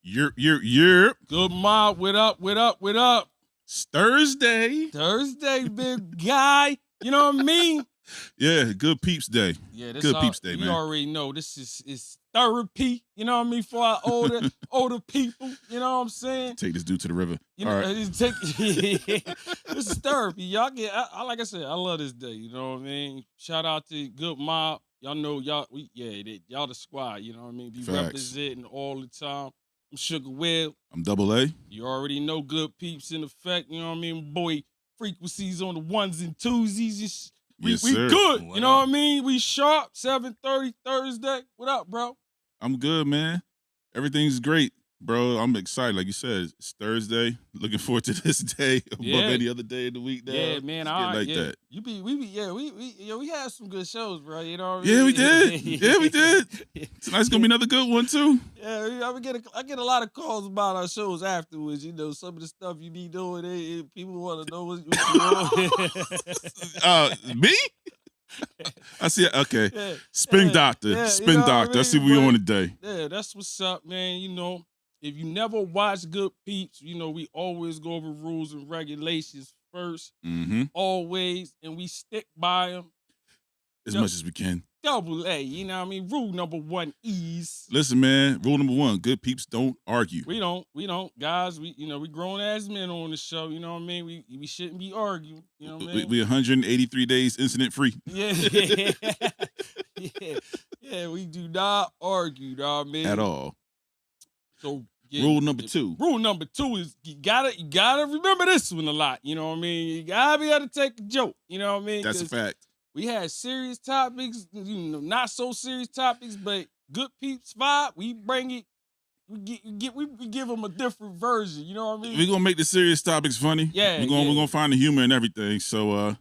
You're. Good mob, what up? It's Thursday. Thursday, big guy. You know what I mean? Yeah, Good Peepz Day. Yeah, this Good Peepz Day, you man. already know this is therapy. You know what I mean? For our older people. You know what I'm saying? Take this dude to the river. You know, All right. This is therapy. Y'all get. I like I said, I love this day. You know what I mean? Shout out to Good Mob. Y'all know y'all. Y'all the squad. You know what I mean? Be Facts. representing all the time. I'm Sugar Will. I'm Double A. You already know Good Peepz in effect. You know what I mean? Boy, frequencies on the ones and twosies. We good. You know what I mean? We sharp. 7:30 Thursday. What up, bro? I'm good, man. Everything's great, bro. I'm excited. Like you said, it's Thursday. Looking forward to this day above any other day of the week. Now. Yeah, man. That. We had some good shows, bro. You know what I Yeah, mean? we did. Yeah, we did. Tonight's gonna be another good one too. Yeah, I get a lot of calls about our shows afterwards. You know, some of the stuff you be doing, people want to know what you doing. Me? I see. Okay, Yeah, Spin Doctor. Spin Doctor. I see what we on today. Yeah, that's what's up, man. You know, if you never watch Good Peepz, you know we always go over rules and regulations first, always, and we stick by them as much as we can. Double A, you know what I mean? Rule number 1 is. Listen, man. Rule number 1: Good Peeps don't argue. We don't, guys. We grown ass men on the show. You know what I mean? We shouldn't be arguing. You know what I mean? We 183 days incident free. Yeah. We do not argue, dog, man. At all. So rule number 2. Rule number 2 is you gotta remember this one a lot. You know what I mean? You gotta be able to take a joke. You know what I mean? That's a fact. We had serious topics, not so serious topics, but Good Peepz vibe. We bring it. We give them a different version. You know what I mean? We're gonna make the serious topics funny. Yeah, we're gonna find the humor and everything. So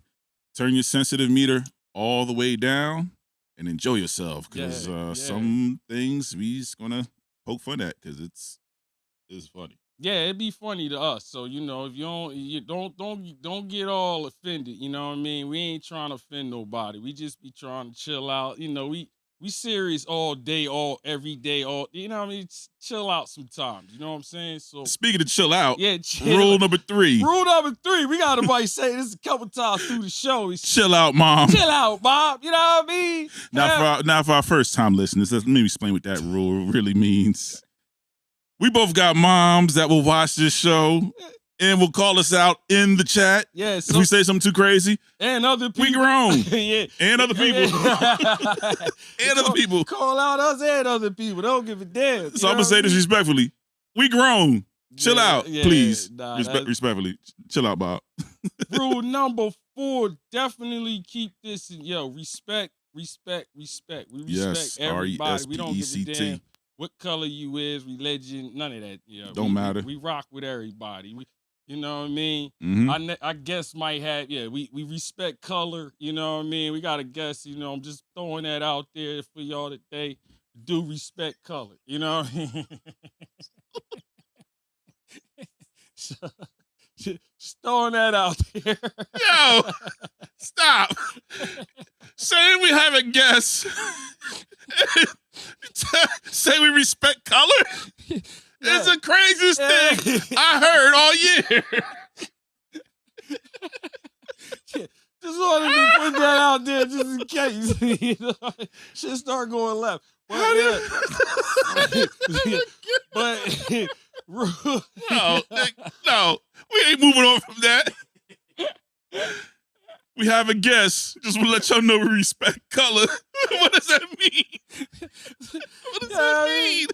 turn your sensitive meter all the way down and enjoy yourself, because some things we just gonna poke fun at because it's funny. Yeah, it'd be funny to us. So, you know, if you don't get all offended, you know what I mean? We ain't trying to offend nobody. We just be trying to chill out. You know, we serious all day, every day, you know what I mean? Chill out sometimes. You know what I'm saying? So speaking of chill out, chill. Rule number 3. Rule number 3. We got everybody say this a couple times through the show. Chill out, mom. Chill out, mom. You know what I mean? Now for our first time listeners, let me explain what that rule really means. We both got moms that will watch this show and will call us out in the chat. Yeah, if we say something too crazy. And other people. We grown. Yeah. And other people. And other people. Call out us and other people. Don't give a damn. So I'm going to say this respectfully. We grown. Chill out, please. Respectfully. Chill out, Bob. Rule number 4, definitely keep this in, respect. We respect everybody. We don't give a damn what color you is, religion, none of that. Don't matter. We rock with everybody. You know what I mean? I guess might have, we respect color. You know what I mean? We got to guess, I'm just throwing that out there for y'all today. Do respect color. You know what I mean? Just throwing that out there. Yo, stop. Saying we have a guess. Say we respect color. It's the craziest thing I heard all year. Just wanted to put that out there just in case. Shit start going left. But no, we ain't moving on from that. We have a guess. Just want to let y'all know we respect color. What does that mean? What does that mean?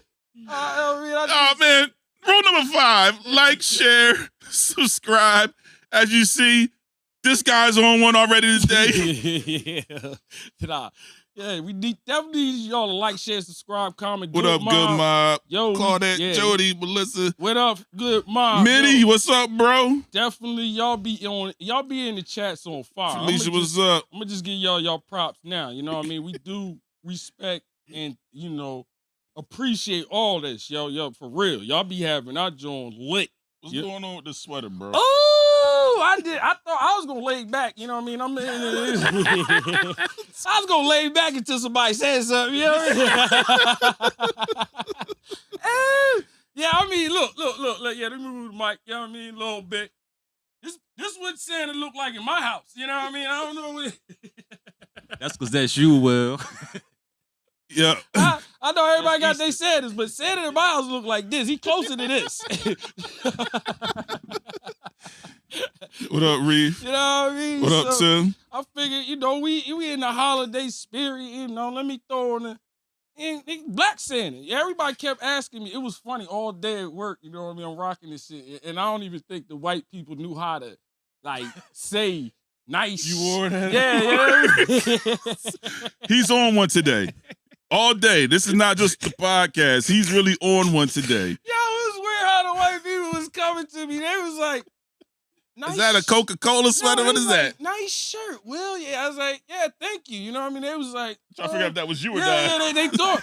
Oh, man. Rule number 5, like, share, subscribe. As you see, this guy's on one already today. We definitely need y'all to like, share, subscribe, comment. What up, Good Mob? Yo, Claudette, Jody, Melissa. What up, Good Mob? Mitty, what's up, bro? Definitely, y'all be in the chats on fire. Felicia, what's up? I'm gonna just give y'all props now. You know what I mean? We do respect and appreciate all this, yo, for real. Y'all be having our joint lit. What's going on with this sweater, bro? Oh, I thought I was gonna lay back. You know what I mean? I was gonna lay back until somebody said something. You know what I mean? Yeah, I mean, look. Yeah, let me move the mic. You know what I mean? A little bit. This what Santa look like in my house. You know what I mean? I don't know what. That's because that's you, Will. Yeah. I know everybody got their Santas, but Santa in my house look like this. He closer to this. What up, Reeve? You know what I mean? What up, Tim? I figured, we in the holiday spirit, let me throw in Black Santa. Everybody kept asking me. It was funny all day at work, you know what I mean? I'm rocking this shit. And I don't even think the white people knew how to, say nice. You wore that? Yeah. He's on one today. All day. This is not just the podcast. He's really on one today. Yo, it was weird how the white people was coming to me. They was like, nice. Is that a Coca-Cola sweater? What is that? Nice shirt, Will. Yeah, I was like, yeah, thank you. You know what I mean? They was like, Trying to figure out if that was you or not. Yeah, they thought.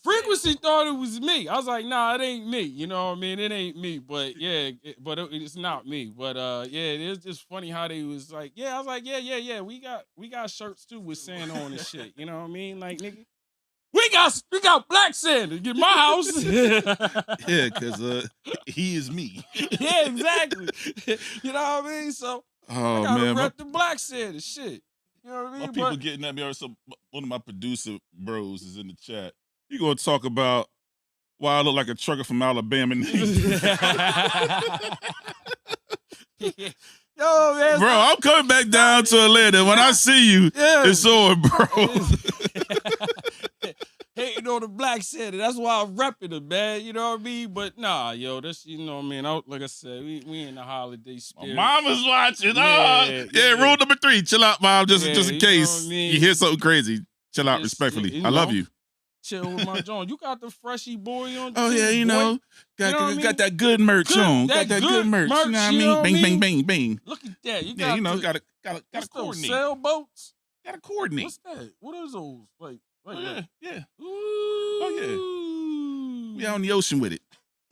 Frequency thought it was me. I was like, nah, it ain't me. You know what I mean? It ain't me. But yeah, it's not me. But yeah, it's just funny how they was like, yeah. I was like, yeah. We got shirts too with Santa on and shit. You know what I mean? Like, nigga. We got Black Santa in my house. Yeah, because he is me. Yeah, exactly. You know what I mean? So I gotta rep the Black Santa shit. You know what I mean? My people getting at me. Also, one of my producer bros is in the chat. You gonna talk about why I look like a trucker from Alabama? Yo, man, bro, I'm coming back down to Atlanta. When I see you, it's on, bro. Hating on the Black Santa. That's why I'm repping it, man. You know what I mean? But nah, yo, that's, you know what I mean? Like I said, we in the holiday spirit. My mama's watching. Rule number 3. Chill out, mom, just in case you hear something crazy. Chill out respectfully. I love you. Chill with my John. You got the freshie boy on. Oh, yeah, you know. Got that good merch on. Got that good merch. You know what I mean? Bang, bang. Look at that. Got to coordinate. Sailboats? Got to coordinate. What's that? What are those? Yeah. Ooh. Oh, yeah. We out on the ocean with it.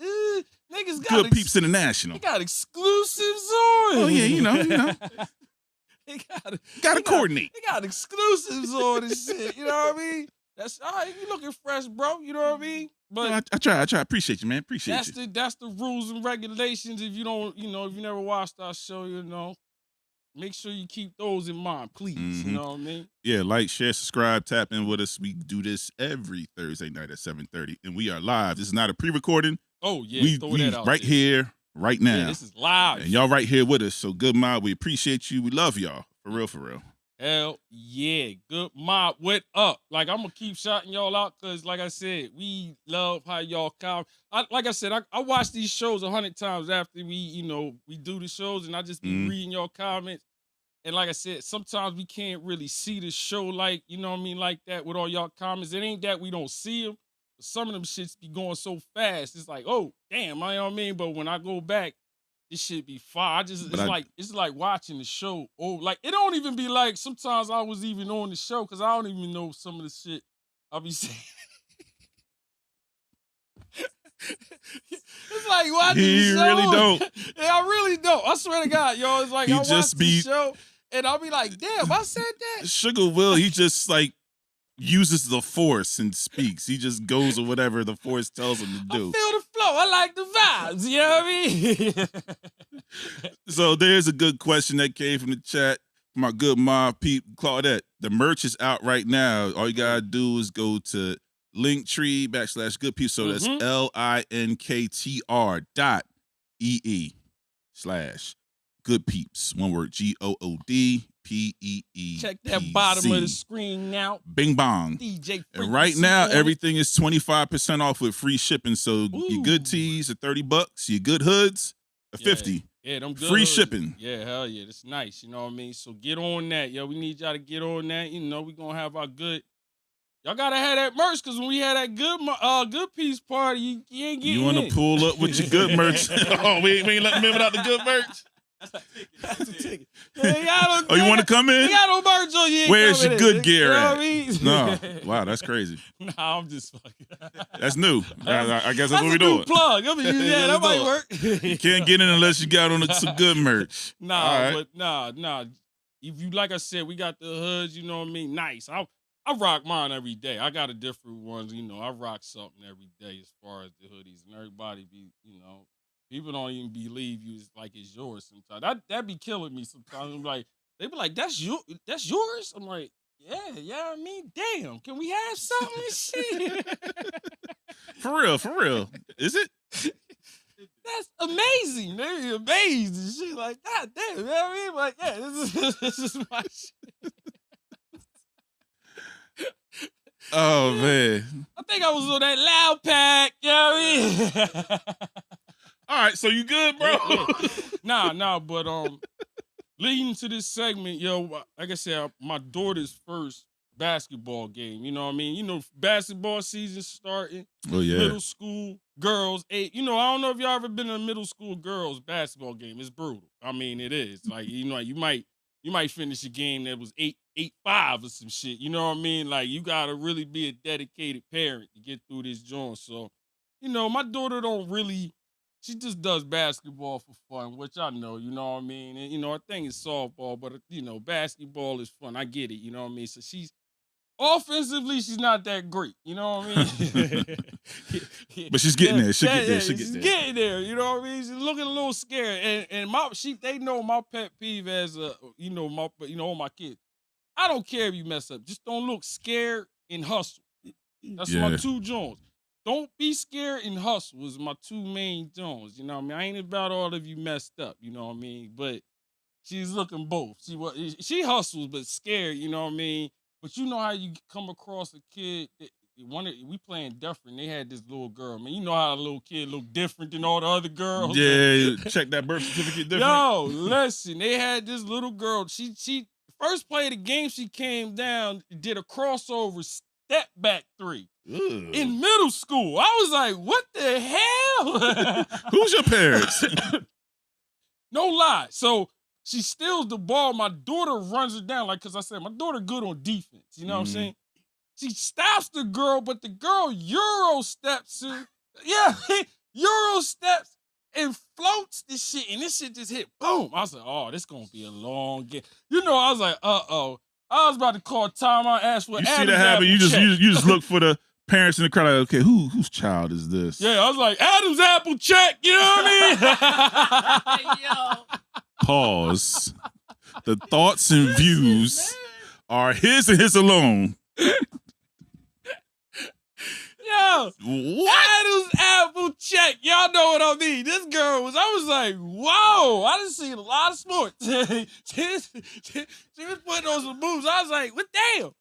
Niggas got Good Peepz International. They got exclusives on. Oh, yeah, you know. They got to coordinate. They got exclusives on and shit. You know what I mean? That's all right. You looking fresh, bro. You know what I mean? But I try. Appreciate you, man. Appreciate you. That's the rules and regulations. If you don't, if you never watched our show, make sure you keep those in mind, please. Mm-hmm. You know what I mean? Yeah, like, share, subscribe, tap in with us. We do this every Thursday night at 7:30, and we are live. This is not a pre-recording. Oh yeah, we right here, right now. Yeah, this is live, and y'all right here with us. So good mob, we appreciate you. We love y'all for real. Hell yeah, good mob. What up? Like, I'm gonna keep shouting y'all out because, like I said, we love how y'all comment. Like I said, I watch these shows 100 times after we do the shows, and I just be reading y'all comments. And like I said, sometimes we can't really see the show like that with all y'all comments. It ain't that we don't see them. But some of them shits be going so fast. It's like, oh damn, you know what I mean? But when I go back, this shit be fire. It's like watching the show. Oh, like it don't even be like sometimes I was even on the show because I don't even know some of the shit I'll be saying. It's like watching the show. He really don't. Yeah, I really don't. I swear to God, yo. It's like I watch the show and I'll be like, damn, I said that. Sugar Will, he just like uses the force and speaks. He just goes with whatever the force tells him to do. I feel the flow. I like the vibes. You know what I mean? So there's a good question that came from the chat. My good mom, Claudette. The merch is out right now. All you gotta do is go to Linktree /Good Peepz. So that's linktr.ee/Good Peepz. One word, GOODPEE. Check that bottom of the screen now. Bing bong. DJ and right now, everything is 25% off with free shipping. So your good tees are $30. Your good hoods are $50. Yeah, them good free hoods. shipping. Yeah, hell yeah. That's nice. You know what I mean? So get on that. Yo, we need y'all to get on that. You know, we going to have our good. Y'all gotta have that merch because when we had that Good Peepz party, you ain't getting. You want to pull up with your good merch? Oh, we ain't letting me without the good merch. That's a ticket. Oh, you want to come in? You got no merch on you. Where's your good gear at? You know what I mean? No, wow, that's crazy. Nah, I'm just fucking. That's new. I guess that's what we're doing. doing. Plug. I mean, yeah, that might work. You can't get in unless you got on some good merch. Nah, right. But nah. If you like I said, we got the hoods. You know what I mean? Nice. I I rock mine every day. I got a different ones, you know. I rock something every day as far as the hoodies, and everybody be, you know, people don't even believe you like it's yours sometimes. That be killing me sometimes. I'm like, they be like, that's yours? I'm like, yeah. I mean, damn, can we have something? Shit. For real. Is it? That's amazing. They're amazed and shit. Like, God damn, you know what I mean? Like, yeah, this is my shit. Oh man. I think I was on that loud pack, you know what I mean? All right, so you good, bro? Nah, but leading to this segment, yo, like I said, my daughter's first basketball game, you know what I mean? You know, basketball season starting. Oh yeah. Middle school girls, you know, I don't know if y'all ever been in a middle school girls basketball game. It's brutal. I mean, it is. Like, you know, you might finish a game that was 8-5 or some shit. You know what I mean? Like, you gotta really be a dedicated parent to get through this joint. So, you know, my daughter she just does basketball for fun, which I know, you know what I mean? And, you know, I think it's softball, but, you know, basketball is fun. I get it, you know what I mean? So offensively, she's not that great, you know what I mean? But she's getting there. She's getting there, you know what I mean? She's looking a little scared. And they know my pet peeve as all my kids. I don't care if you mess up. Just don't look scared and hustle. That's my two joints. Don't be scared and hustle is my two main joints. You know what I mean? I ain't about all of you messed up, you know what I mean? But she's looking both. She hustles, but scared, you know what I mean? But you know how you come across a kid, we playing different. They had this little girl, man. You know how a little kid look different than all the other girls. Yeah, check that birth certificate different. Yo, listen, they had this little girl. She first play of the game, she came down, did a crossover step back three. Ugh. In middle school. I was like, what the hell? Who's your parents? No lie. So she steals the ball. My daughter runs her down. Like, because I said, my daughter good on defense. You know what I'm saying? She stops the girl, but the girl Euro steps her. Yeah, Euro steps and floats this shit. And this shit just hit. Boom. I was like, oh, this going to be a long game. You know, I was like, uh-oh. I was about to call timeout, ask what. You see that happen? You just look for the parents in the crowd. Like, okay, whose child is this? Yeah, I was like, Adam's apple check. You know what I mean? Yo. Pause. The thoughts and views are his and his alone. Yo, what? Adam's apple check. Y'all know what I mean. This girl I was like, whoa, I done seen a lot of sports. she was putting on some moves. I was like, what damn?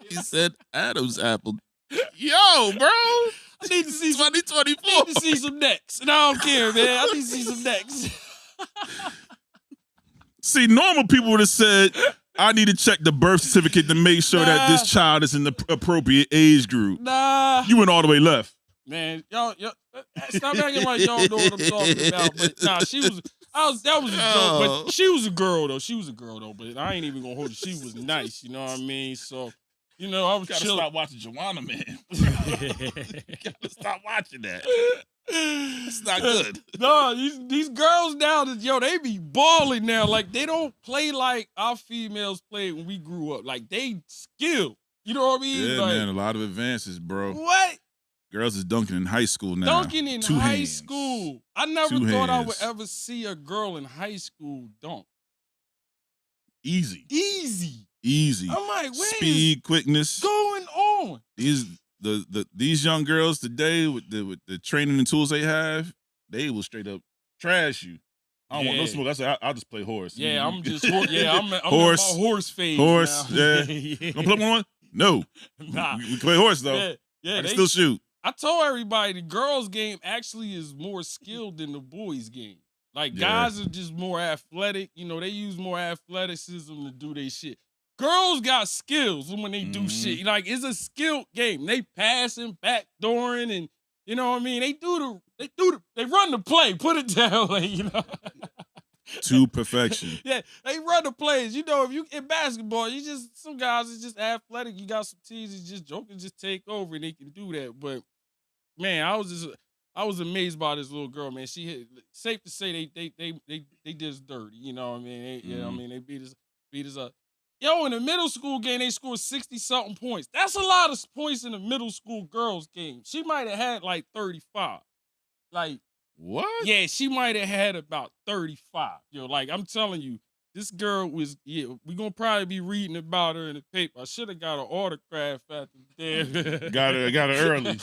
He said Adam's apple. Yo, bro. I need to see 2024. I need to see some necks. And I don't care, man. I need to see some necks. See, normal people would have said, I need to check the birth certificate to make sure that this child is in the appropriate age group. Nah. You went all the way left. Man, y'all stop acting like y'all know what I'm talking about. But nah, that was a joke. But she was a girl though. But I ain't even gonna hold it. She was nice, you know what I mean? So, you know, I was chilling. Stop watching Joanna, man. Gotta stop watching that. It's not good. No, these girls now, they be balling now. Like, they don't play like our females played when we grew up. Like, they skill. You know what I mean? Yeah, like, man, a lot of advances, bro. What? Girls is dunking in high school now. Dunking in high school. I never thought I would ever see a girl in high school dunk. Easy. I'm like, what speed, quickness going on? These young girls today with the training and tools they have, they will straight up trash you. I don't want no smoke. I said I'll just play horse. Yeah, I'm just I'm horse, in my horse phase. Horse, now. yeah. Don't play one? No. Nah. We play horse though. Yeah, I can still shoot. I told everybody the girls' game actually is more skilled than the boys' game. Like, guys are just more athletic. You know, they use more athleticism to do their shit. Girls got skills when they do shit. Like, it's a skilled game. They passing, backdooring, and you know what I mean? They run the play, put it that way, you know. To perfection. Yeah, they run the plays. You know, if you in basketball, some guys is just athletic. You got some teams that just joking, just take over and they can do that. But man, I was I was amazed by this little girl, man. She hit, safe to say they did us dirty. You know what I mean? You know what I mean? They beat us up. Yo, in the middle school game, they scored 60-something points. That's a lot of points in the middle school girls game. She might have had like 35. Like, what? Yeah, she might have had about 35. Yo, like, I'm telling you, this girl was, we're going to probably be reading about her in the paper. I should have got an autograph at the damn. got her early.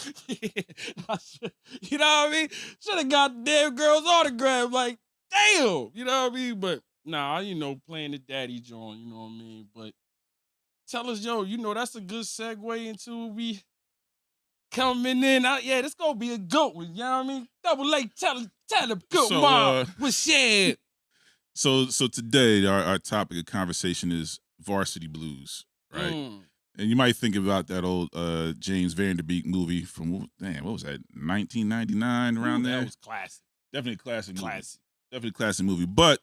You know what I mean? Should have got the damn girl's autograph. Like, damn. You know what I mean? But, nah, playing the daddy joint, you know what I mean? But tell us, yo, that's a good segue into we coming in. This going to be a good one. You know what I mean? Double A, tell the good mom was shared. So today our topic of conversation is Varsity Blues, right? And you might think about that old James Vanderbeek movie from what was that? 1999 around there. That was classic. Definitely a classic movie. Definitely a classic movie. But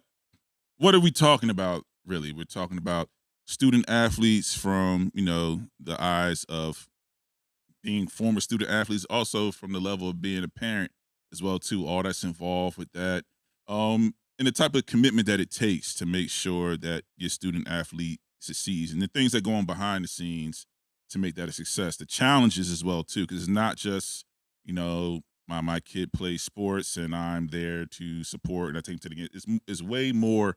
what are we talking about really? We're talking about student athletes from, the eyes of being former student athletes, also from the level of being a parent as well too. All that's involved with that. And the type of commitment that it takes to make sure that your student athlete succeeds and the things that go on behind the scenes to make that a success. The challenges as well, too, because it's not just, my kid plays sports and I'm there to support and I take him to the game. It's way more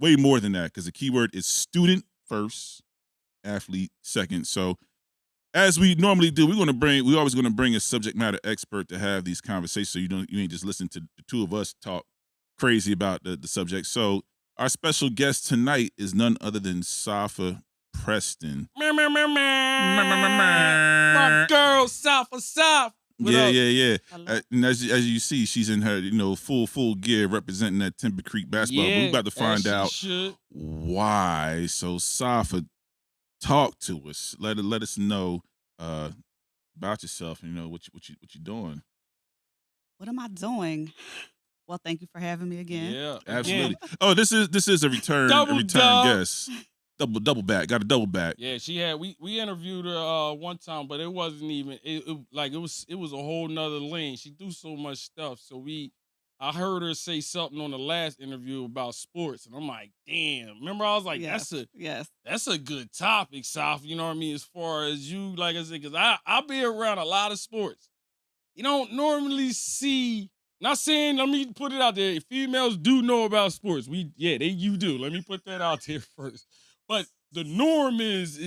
than that because the key word is student first, athlete second. So as we normally do, we're always going to bring a subject matter expert to have these conversations so you ain't just listen to the two of us talk crazy about the subject. So our special guest tonight is none other than Safa Preston. My girl, Safa. Yeah. And as you see, she's in her full gear representing that Timber Creek basketball. We're about to find out why. So Safa, talk to us. Let us know about yourself. What you doing. What am I doing? Well, thank you for having me again. Yeah, absolutely. Oh, this is a return guest. Double back. Got a double back. Yeah, she had. We interviewed her one time, but it wasn't even. It was a whole nother lane. She do so much stuff. So I heard her say something on the last interview about sports, and I'm like, damn. Remember, I was like, that's a good topic, Saf. You know what I mean? As far as you, like I said, because I be around a lot of sports. You don't normally see. Not saying, let me put it out there. Females do know about sports. You do. Let me put that out there first. But the norm is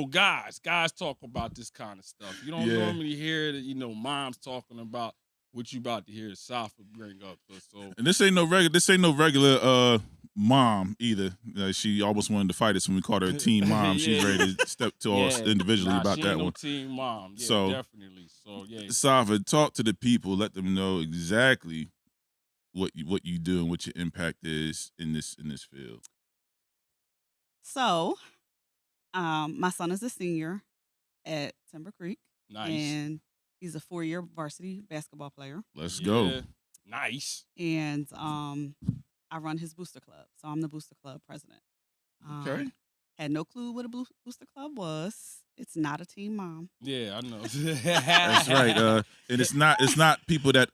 guys. Guys talk about this kind of stuff. You don't normally hear that, moms talking about what you about to hear Safa bring up. So and this ain't no regular mom either. She almost wanted to fight us when we called her a teen mom. She's ready to step to us individually about she that ain't one. No teen mom. Yeah, so definitely. So Safa, talk to the people. Let them know exactly what you do and what your impact is in this field. So, my son is a senior at Timber Creek. Nice. And he's a 4-year varsity basketball player. Let's go. Nice. And I run his booster club. So I'm the booster club president. Okay. Had no clue what a booster club was. It's not a team mom. Yeah, I know. That's right. And it's not people that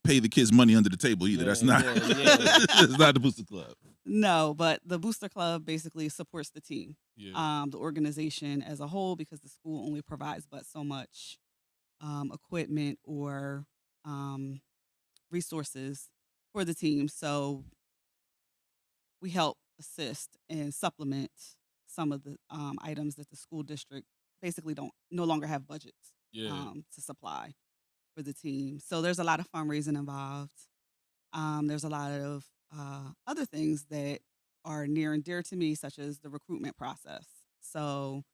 pay the kids money under the table either. That's not. It's not the booster club. No, but the booster club basically supports the team, Yeah. the organization as a whole, because the school only provides but so much equipment or resources for the team. So we help assist and supplement some of the items that the school district basically no longer have budgets to supply for the team. So there's a lot of fundraising involved. There's a lot of other things that are near and dear to me, such as the recruitment process. So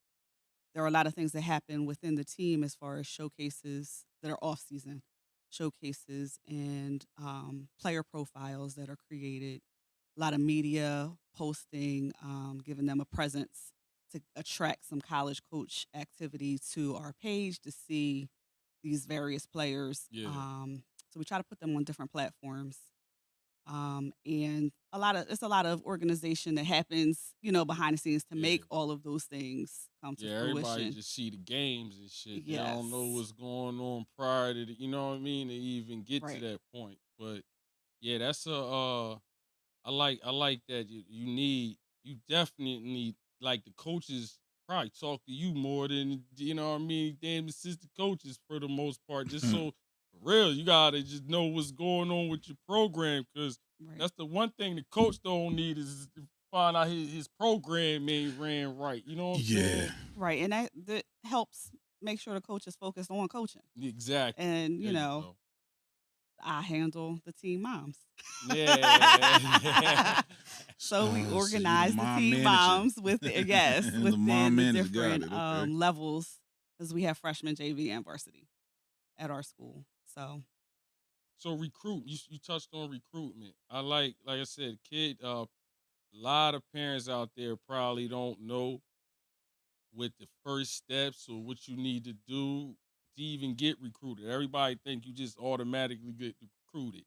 there are a lot of things that happen within the team as far as showcases that are off-season, showcases and player profiles that are created, a lot of media posting, giving them a presence to attract some college coach activity to our page to see these various players. Yeah. So we try to put them on different platforms. And it's a lot of organization that happens, behind the scenes to make all of those things come to fruition. Everybody just see the games and shit. Yes. They don't know what's going on prior to you know what I mean, to even get Right. to that point. But yeah, that's I like that you definitely like the coaches probably talk to you more than what I mean, damn assistant coaches for the most part. Just so for real, you gotta just know what's going on with your program, because Right. that's the one thing the coach don't need is to find out his program ain't ran right. You know what I'm saying? Right. And that helps make sure the coach is focused on coaching. Exactly. And, There you go. I handle the team moms. Yeah. So we So you organize the mom team manager. moms within The mom the manager got different it, okay. levels, because we have freshman, JV, and varsity at our school. So recruit, you touched on recruitment. Like I said, a lot of parents out there probably don't know what the first steps or what you need to do to even get recruited. Everybody think you just automatically get recruited.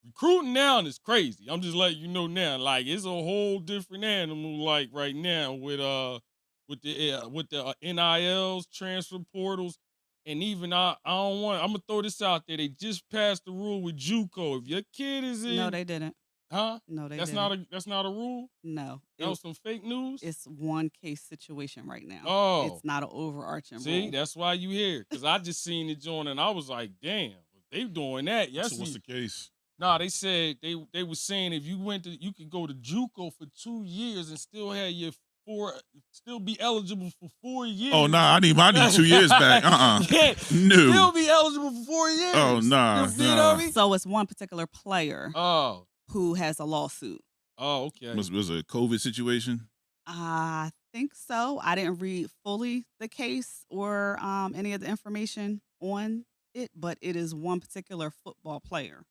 Recruiting now is crazy. I'm just letting you know now. Like, it's a whole different animal. Like right now with the NILs, transfer portals, and even I'm gonna throw this out there. They just passed the rule with JUCO. If your kid is in, No, they didn't. huh? No, they That's didn't. that's not a rule. No. That was some fake news. It's one case situation right now. Oh. It's not an overarching See, rule. that's why you here. Because I just seen it join and I was like, damn, they doing that. Yes. So what's the case? Nah, they said they were saying if you you could go to JUCO for 2 years and still have still be eligible for 4 years. Oh nah, I need 2 years back. Yeah, No. still be eligible for 4 years. Oh nah. You know what I mean? So it's one particular player who has a lawsuit. Oh, okay. Was a COVID situation? I think so. I didn't read fully the case or any of the information on it, but it is one particular football player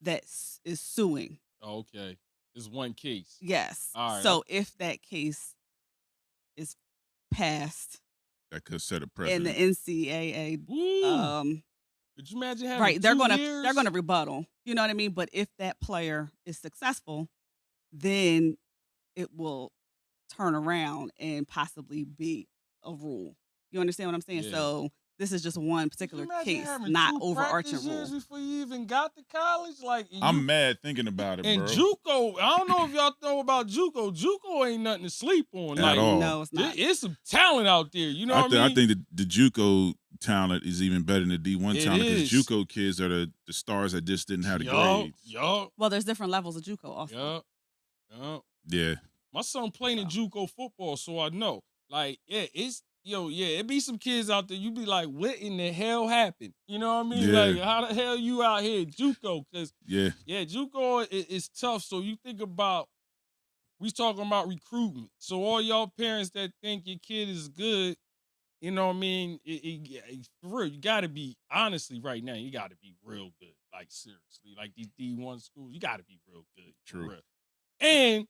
that is suing. Oh, okay. It's one case. Yes. All right. So if that case is passed That could set a in precedent. the NCAA, Woo. Could you imagine having right, 2 years? they're gonna rebuttal. You know what I mean? But if that player is successful, then it will turn around and possibly be a rule. You understand what I'm saying? Yeah. So this is just one particular Could you imagine case, having not 2 overarching practice years rule. before you even got to college? Like, I'm mad thinking about it, and bro. JUCO, I don't know if y'all know about JUCO. JUCO ain't nothing to sleep on. At Like, all. No, it's not. it's some talent out there. You know what I mean? I think the JUCO talent is even better than the D1 It talent, is. because JUCO kids are the stars that just didn't have the grades. Yup. Well, there's different levels of JUCO also. Yup. Yeah. My son playing in JUCO football, so I know. Like, yeah, it be some kids out there, you be like, what in the hell happened? You know what I mean? Yeah. Like, how the hell you out here JUCO? Because, Yeah. JUCO is tough. So you think about, we talking about recruitment. So all y'all parents that think your kid is good, you know what I mean? For real, you got to be, honestly, right now, you got to be real good. Like, seriously. Like, these D1 schools, you got to be real good. True. For real. And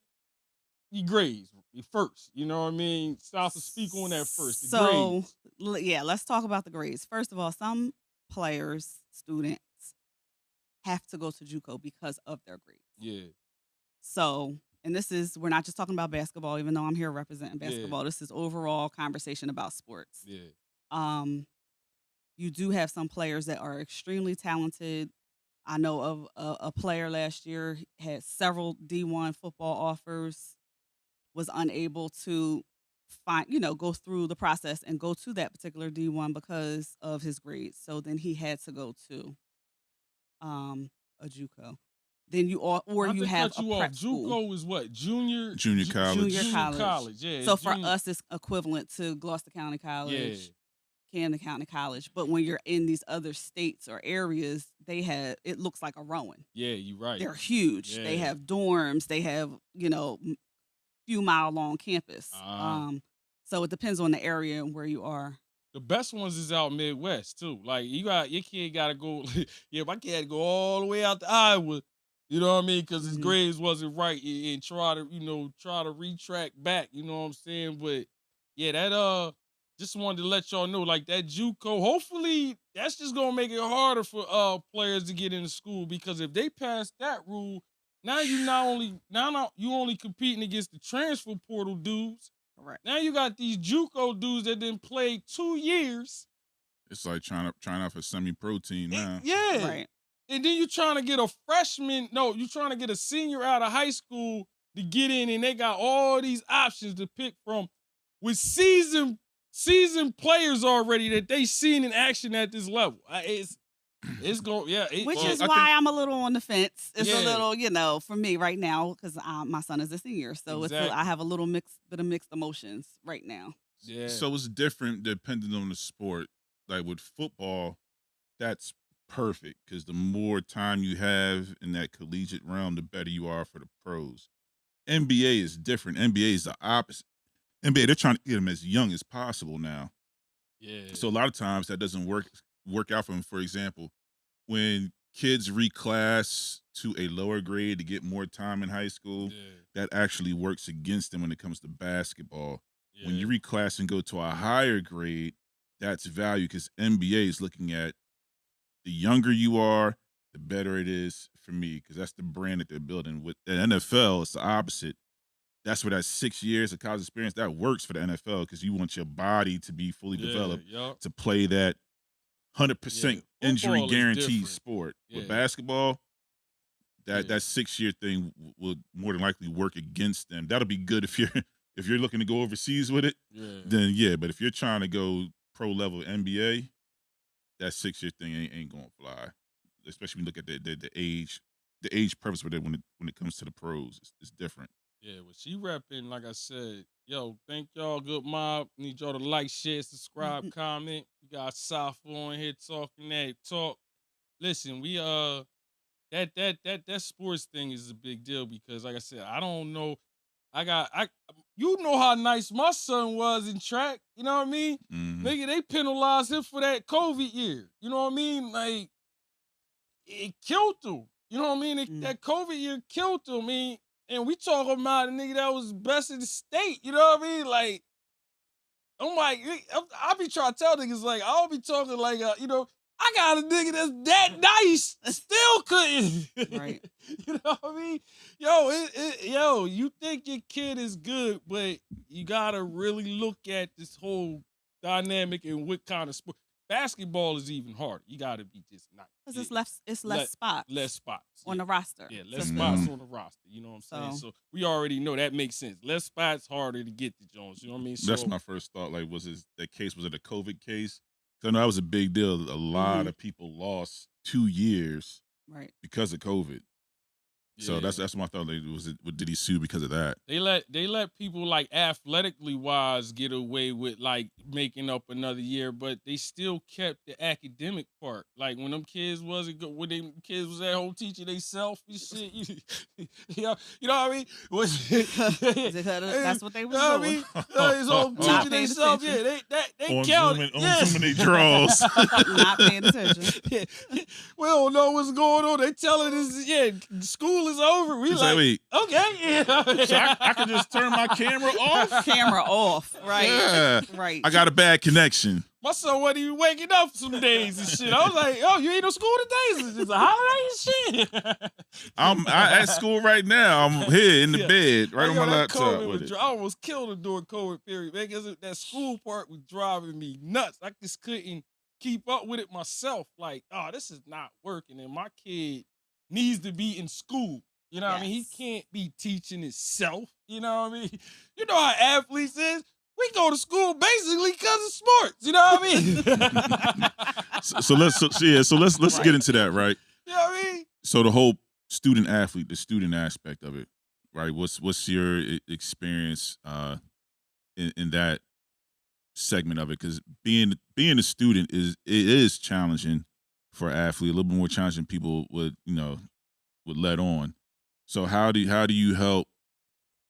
your grades first. You know what I mean? Stop to speak on that first. The grades. Yeah, let's talk about the grades. First of all, some players, students, have to go to JUCO because of their grades. Yeah. So, and we're not just talking about basketball, even though I'm here representing basketball. Yeah. This is overall conversation about sports. Yeah. You do have some players that are extremely talented. I know of a player last year had several D1 football offers, was unable to go through the process and go to that particular D1 because of his grades. So then he had to go to a JUCO. Then you have a prep school. JUCO is what? Junior college. Junior college. Yeah. So for us, it's equivalent to Gloucester County College. Yeah. Camden County College, but when you're in these other states or areas, it looks like a Rowan. Yeah, you're right. They're huge. Yeah. They have dorms. They have few mile long campus. So it depends on the area and where you are. The best ones is out Midwest too. Like, your kid got to go. Yeah, my kid had to go all the way out to Iowa. You know what I mean? Because his grades wasn't right, and try to retract back. You know what I'm saying? But yeah, that just wanted to let y'all know, like that JUCO, hopefully that's just gonna make it harder for players to get into school, because if they pass that rule, now you only competing against the transfer portal dudes. Correct. Now you got these JUCO dudes that didn't play 2 years. It's like trying out for semi-pro team now. Yeah. Right. And then you're trying to get a freshman, no, you're trying to get a senior out of high school to get in, and they got all these options to pick from with seasoned players already that they seen in action at this level. It's going, yeah. Which is why I'm a little on the fence. It's a little, for me right now, because my son is a senior, so I have a little bit of mixed emotions right now. Yeah. So it's different depending on the sport. Like with football, that's perfect because the more time you have in that collegiate realm, the better you are for the pros. NBA is different. NBA is the opposite. NBA, they're trying to get them as young as possible now. Yeah. So a lot of times that doesn't work out for them. For example, when kids reclass to a lower grade to get more time in high school, that actually works against them when it comes to basketball. Yeah. When you reclass and go to a higher grade, that's value because NBA is looking at the younger you are, the better it is for me because that's the brand that they're building. With the NFL, it's the opposite. That's where that 6 years of college experience, that works for the NFL because you want your body to be fully developed to play that 100% injury guaranteed sport. With basketball, that 6 year thing will more than likely work against them. That'll be good if you're looking to go overseas with it. Then but if you're trying to go pro level NBA, that 6 year thing ain't gonna fly. Especially when you look at the age purpose with it when it comes to the pros, it's different. Yeah, well, she repping, like I said, yo, thank y'all, Good Mob. Need y'all to like, share, subscribe, comment. We got South on here talking that talk. Listen, we that sports thing is a big deal because, like I said, I don't know. You know how nice my son was in track. You know what I mean? Mm-hmm. Nigga, they penalized him for that COVID year. You know what I mean? Like, it killed him. You know what I mean? That COVID year killed him. I mean, and we talking about a nigga that was best in the state. You know what I mean? Like, I'm like, I be trying to tell niggas, like, I'll be talking like, I got a nigga that's that nice, still couldn't. Right. You know what I mean? Yo, you think your kid is good, but you gotta really look at this whole dynamic and what kind of sport. Basketball is even harder. You gotta be just nice. Because it's less spots. Less spots. On the roster. Yeah, less spots on the roster. You know what I'm saying? So we already know that makes sense. Less spots, harder to get the Jones. You know what I mean? That's my first thought. Like, was it a COVID case? Because I know that was a big deal. A lot of people lost 2 years because of COVID. So that's my thought. Like, did he sue because of that? They let people like athletically wise get away with like making up another year, but they still kept the academic part. Like when them kids was at home teaching themselves and shit. You know what I mean? That's what they was doing. You know what I mean? Home teaching themselves. Yeah, they counted. On so many draws. Not paying attention. We don't know what's going on. They telling us, school is over. We like, wait. Okay. So I can just turn my camera off? Camera off, right? Yeah. Right. I got a bad connection. My son wasn't even waking up some days and shit. I was like, oh, you ain't no school today? It's just a holiday and shit. I'm at school right now. I'm here in the bed, right on my laptop with it. I almost killed him during COVID period, man, because that school part was driving me nuts. I just couldn't keep up with it myself. Like, oh, this is not working, and my kid needs to be in school. You know what I mean? He can't be teaching himself. You know what I mean? You know how athletes is. We go to school basically because of sports. You know what I mean? so let's get into that, right? You know what I mean? So the whole student athlete, the student aspect of it, right? What's your experience in that segment of it? Because being a student is challenging for an athlete, a little bit more challenging people would let on. So how do you help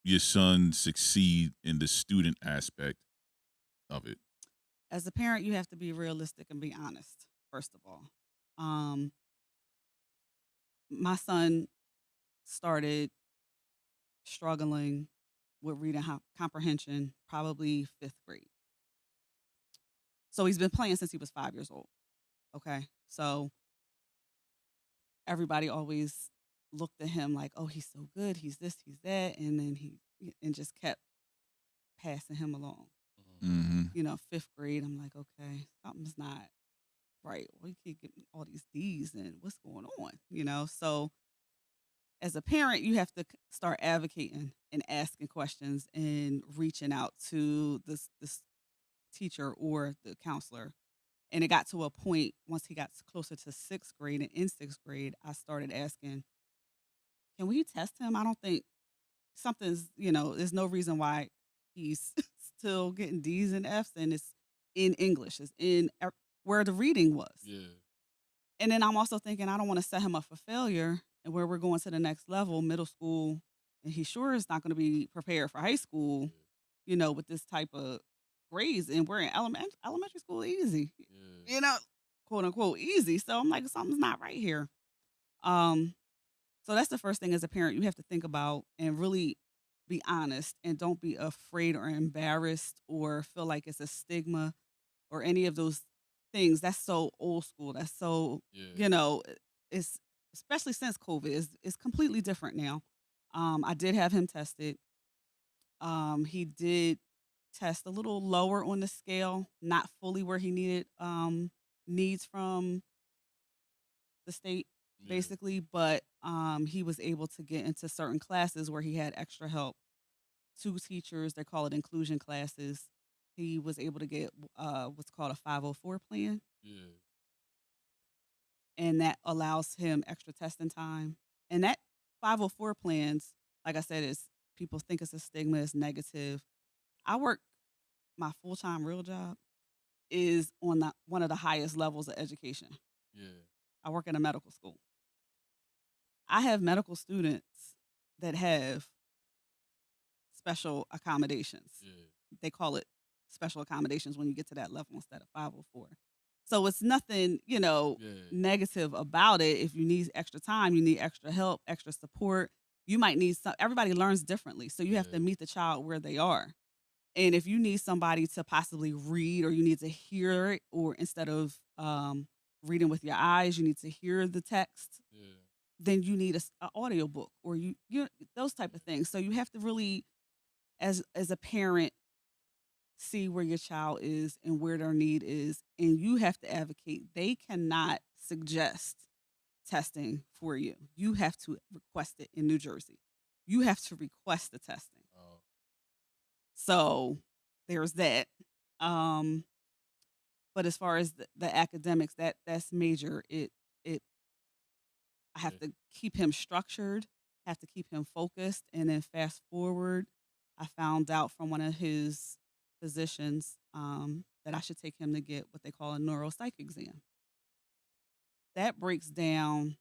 your son succeed in the student aspect of it? As a parent, you have to be realistic and be honest, first of all. My son started struggling with reading comprehension probably 5th grade. So he's been playing since he was 5 years old. Okay. So everybody always looked at him like, oh, he's so good. He's this, he's that. And then and just kept passing him along. Mm-hmm. You know, 5th grade, I'm like, okay, something's not right. We keep getting all these D's and what's going on, you know? So as a parent, you have to start advocating and asking questions and reaching out to this teacher or the counselor. And it got to a point once he got closer to 6th grade, and in 6th grade, I started asking, can we test him? I don't think something's, there's no reason why he's still getting D's and F's, and it's in English, it's in where the reading was. Yeah. And then I'm also thinking, I don't want to set him up for failure, and where we're going to the next level, middle school, and he sure is not going to be prepared for high school, with this type of grades. And we're in elementary school easy, quote unquote easy. So I'm like, something's not right here. So that's the first thing as a parent you have to think about and really be honest, and don't be afraid or embarrassed or feel like it's a stigma or any of those things. That's so old school. That's so, it's especially since COVID, it's completely different now. I did have him tested. He did test a little lower on the scale, not fully where he needs from the state, basically, but he was able to get into certain classes where he had extra help. 2 teachers, they call it inclusion classes. He was able to get what's called a 504 plan. Yeah. And that allows him extra testing time. And that 504 plans, like I said, is people think it's a stigma, it's negative. My full-time real job is on one of the highest levels of education. Yeah. I work in a medical school. I have medical students that have special accommodations. Yeah. They call it special accommodations when you get to that level instead of 504. So it's nothing, negative about it. If you need extra time, you need extra help, extra support. You might need everybody learns differently. So you have to meet the child where they are. And if you need somebody to possibly read, or you need to hear it, or instead of reading with your eyes, you need to hear the text, then you need an audio book, or you those type of things. So you have to really, as a parent, see where your child is and where their need is, and you have to advocate. They cannot suggest testing for you. You have to request it in New Jersey. You have to request the testing. So there's that. But as far as the academics, that's major. I have to keep him structured, have to keep him focused, and then fast forward, I found out from one of his physicians that I should take him to get what they call a neuropsych exam. That breaks down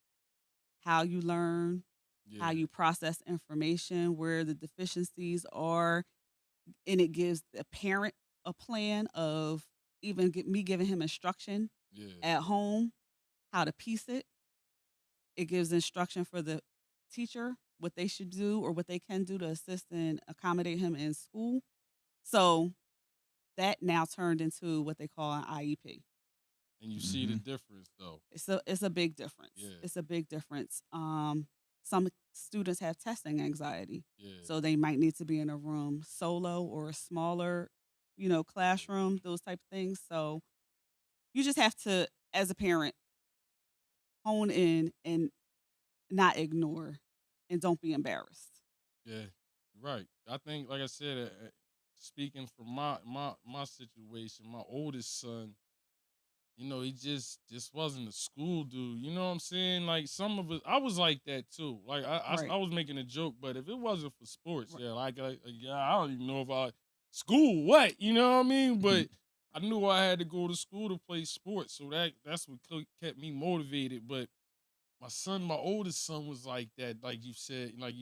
how you learn, how you process information, where the deficiencies are, and it gives the parent a plan of even me giving him instruction at home, how to piece it. It gives instruction for the teacher, what they should do or what they can do to assist and accommodate him in school. So that now turned into what they call an IEP. And you see the difference, though. It's a big difference. Yeah. It's a big difference. Some students have testing anxiety, Yeah. so they might need to be in a room solo or a smaller, classroom, those type of things. So you just have to, as a parent, hone in and not ignore, and don't be embarrassed. Yeah, right. I think, like I said, speaking from my situation, my oldest son, he just wasn't a school dude. You know what I'm saying? Like, some of it, I was like that too. Like, I was making a joke, but if it wasn't for sports, I don't even know if school what, you know what I mean? But I knew I had to go to school to play sports, so that's what kept me motivated. But my oldest son was like that, like you said, like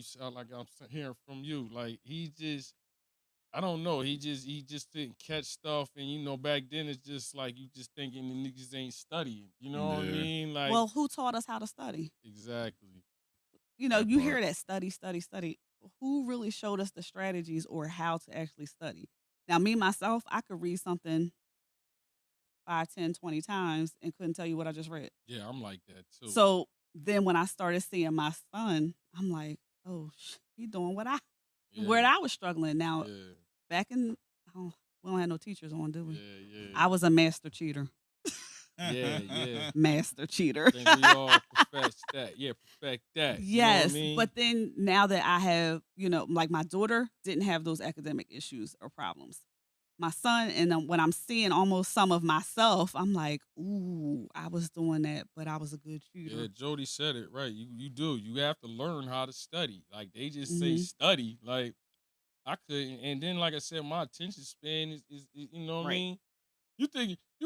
I'm hearing from you. Like, he just, I don't know, he just didn't catch stuff, and back then it's just like you just thinking the niggas ain't studying. You know what I mean? Like, well, who taught us how to study? Exactly. You hear that study, study, study. Who really showed us the strategies or how to actually study? Now, me myself, I could read something 5, 10, 20 times and couldn't tell you what I just read. Yeah, I'm like that too. So then when I started seeing my son, I'm like, oh, he doing where I was struggling. Now, back in, we don't have no teachers on, do we? Yeah. I was a master cheater. Yeah. Master cheater. I think we all perfect that. Yeah, perfect that. Yes, you know what I mean? but then now that I have, like my daughter didn't have those academic issues or problems. My son, and when I'm seeing almost some of myself, I'm like, ooh, I was doing that, but I was a good cheater. Yeah, Jody said it right. You do. You have to learn how to study. Like they just say study. Like I couldn't. And then, like I said, my attention span is you know what I mean? You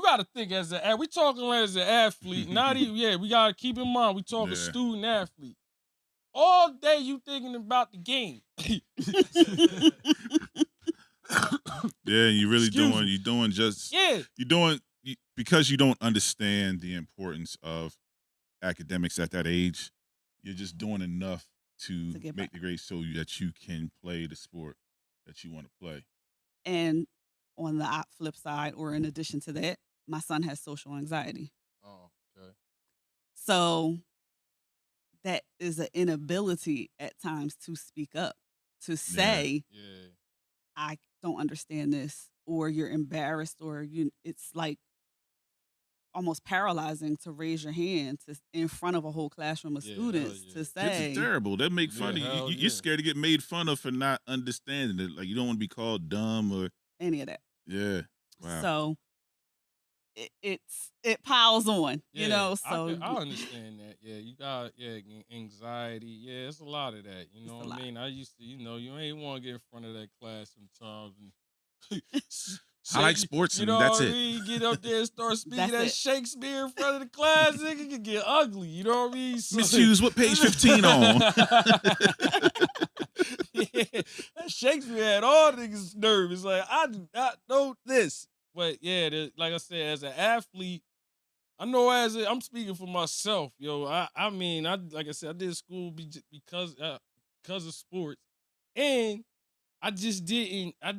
got to think we talking as an athlete. Not even, we got to keep in mind, we talking student athlete. All day you thinking about the game. Yeah, you really because you don't understand the importance of academics at that age, you're just doing enough to make the grade so that you can play the sport that you want to play. And on the flip side, or in addition to that, my son has social anxiety. Oh, okay. So that is an inability at times to speak up, to say, I don't understand this, or you're embarrassed, or it's like almost paralyzing to raise your hand in front of a whole classroom of students to say. It's terrible. They make fun of you. You're scared to get made fun of for not understanding it. Like you don't want to be called dumb or any of that. Yeah. Wow. So it piles on, So I understand that. Yeah, you got anxiety. Yeah, it's a lot of that. You know what I mean? I used to, you ain't want to get in front of that class sometimes. And I like sports, and that's it. You get up there and start speaking that Shakespeare in front of the class, it can get ugly. You know what I mean? So, Miss Hughes, what page 15 on? That Shakespeare had all niggas nervous. Like, I do not know this. But yeah, like I said, as an athlete, I know I'm speaking for myself, yo. I mean, like I said, I did school because of sports, and I just didn't. I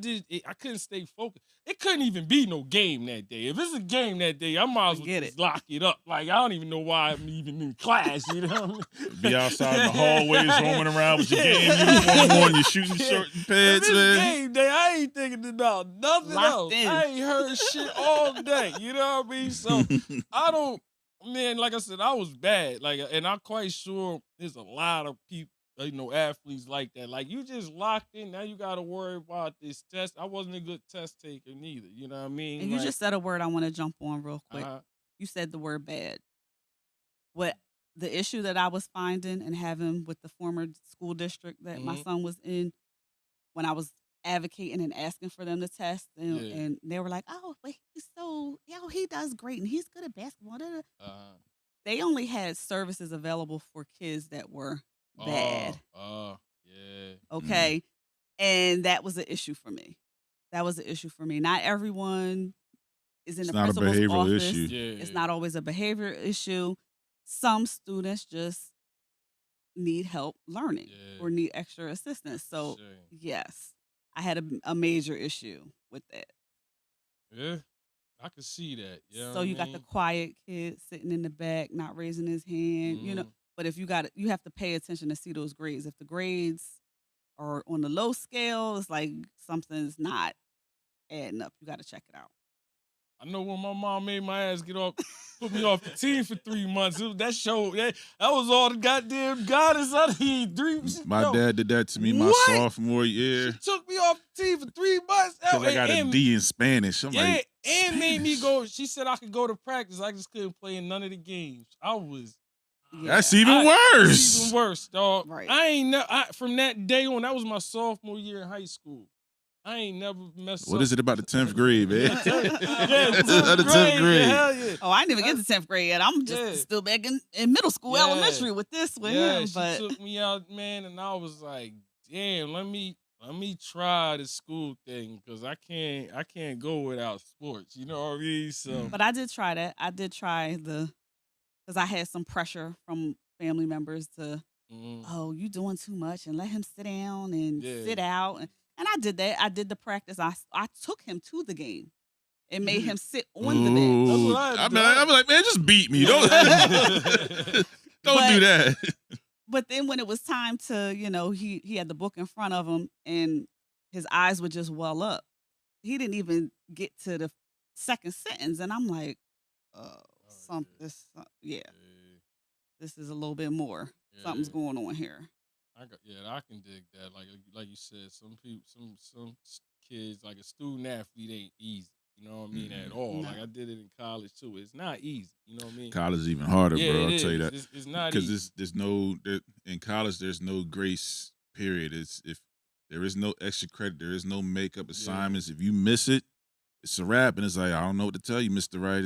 couldn't stay focused. It couldn't even be no game that day. If it's a game that day, I might as well just lock it up. Like I don't even know why I'm even in class. You know what I mean? Be outside in the hallways, roaming around with your game uniform on, your shooting shirt and pads, man. Game day, I ain't thinking about nothing else. I ain't heard shit all day. You know what I mean? So I don't. Man, like I said, I was bad. Like, and I'm quite sure there's a lot of people. Athletes like that. Like, you just locked in. Now you got to worry about this test. I wasn't a good test taker neither. You know what I mean? And you just said a word I want to jump on real quick. You said the word bad. What the issue that I was finding and having with the former school district that my son was in, when I was advocating and asking for them to test, and they were like, oh, but he does great and he's good at basketball. They only had services available for kids that were bad. Yeah. Okay. And that was an issue for me. Not everyone is in the principal's office. Issue. It's not always a behavior issue. Some students just need help learning or need extra assistance. So, yes, I had a major issue with that. Yeah, I could see that. Yeah. So you got the quiet kid sitting in the back, not raising his hand, But if you have to pay attention to see those grades. If the grades are on the low scale, it's like something's not adding up. You got to check it out. I know when my mom made my ass put me off the team for 3 months. That was all the goddamn goddess I need. My dad did that to me my sophomore year. She took me off the team for 3 months. Because I got a D in Spanish. I'm like, and made me go. She said I could go to practice. I just couldn't play in none of the games. That's even worse. That's even worse, dog. Right. From that day on, that was my sophomore year in high school. I ain't never messed up. What is it about the 10th grade, man? The 10th grade. Hell yeah. Oh, I didn't even get to 10th grade yet. I'm just still back in middle school, elementary with him. But she took me out, man, and I was like, damn, let me try the school thing because I can't go without sports. You know what I mean? So, but I did try that. I did try because I had some pressure from family members to, oh, you doing too much, and let him sit down and sit out. And I did that. I did the practice. I took him to the game. It made him sit on the bench. That's what I had to do. I'm like, man, just beat me. Don't do that. But then when it was time to, he had the book in front of him and his eyes would just well up. He didn't even get to the second sentence. And I'm like, this is a little bit more. Yeah. Something's going on here. I can dig that. Like you said, some kids, like a student athlete, ain't easy. You know what I mean? At all. No. Like I did it in college too. It's not easy. You know what I mean? College is even harder, bro. I'll tell you that. It's not easy. Because in college, there's no grace period. If there is no extra credit, there is no makeup assignments. If you miss it, it's a wrap. And it's like, I don't know what to tell you, Mr. Wright.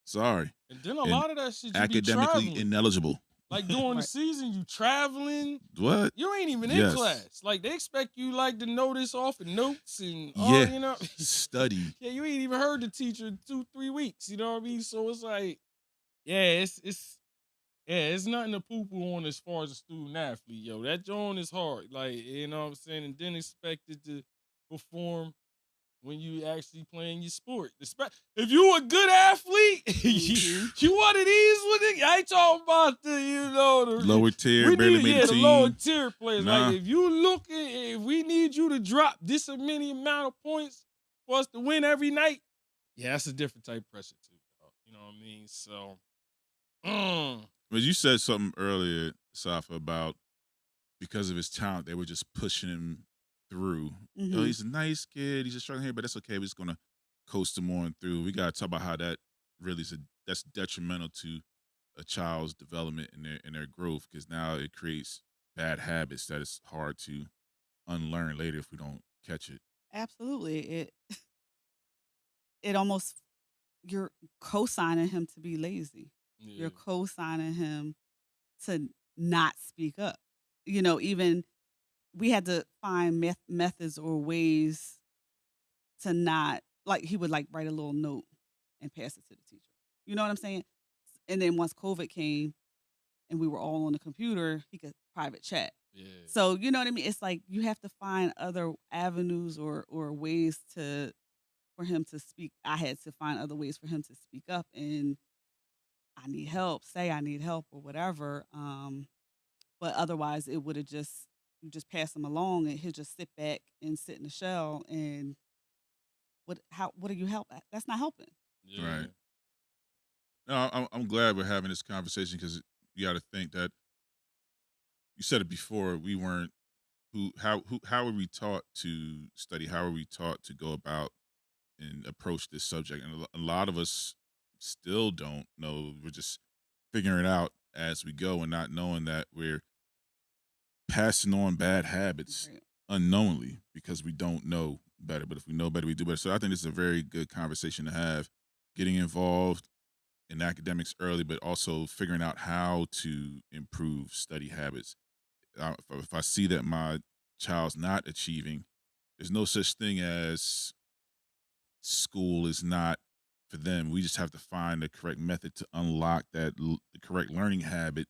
Sorry. And then a lot of that shit, you academically be ineligible. Like during the season, you traveling. What? You ain't even in class. Like they expect you like to know this off of notes and all, you know. Study. Yeah, you ain't even heard the teacher in 2-3 weeks. You know what I mean? So it's like, it's nothing to poo-poo on as far as a student athlete. Yo, that joint is hard. Like, you know what I'm saying? And then expected to perform when you actually playing your sport. If you a good athlete, you one of these with it. I ain't talking about the lower tier, barely made a team. The lower tier players. Nah. Like if we need you to drop this many amount of points for us to win every night, that's a different type of pressure too. You know what I mean? So, But you said something earlier, Safa, about because of his talent, they were just pushing him through. Mm-hmm. He's a nice kid. He's just struggling here, but that's okay. We're just gonna coast him on through. We gotta talk about how that really that's detrimental to a child's development and their growth, because now it creates bad habits that it's hard to unlearn later if we don't catch it. Absolutely. It almost, you're co-signing him to be lazy. yeah. You're co-signing him to not speak up. Even we had to find methods or ways to not, like he would like write a little note and pass it to the teacher. You know what I'm saying? And then once COVID came and we were all on the computer, he could private chat. Yeah. So, you know what I mean? It's like you have to find other avenues or ways for him to speak. I had to find other ways for him to speak up and I need help, say I need help or whatever. But otherwise it would have just pass him along and he'll just sit back and sit in the shell and what do you help? That's not helping. Yeah. Right. No, I'm glad we're having this conversation, because you got to think that you said it before. We weren't how were we taught to study? How are we taught to go about and approach this subject? And a lot of us still don't know. We're just figuring it out as we go and not knowing that we're passing on bad habits unknowingly because we don't know better. But if we know better, we do better. So I think this is a very good conversation to have, getting involved in academics early, but also figuring out how to improve study habits. If I see that my child's not achieving, there's no such thing as school is not for them. We just have to find the correct method to unlock the correct learning habit.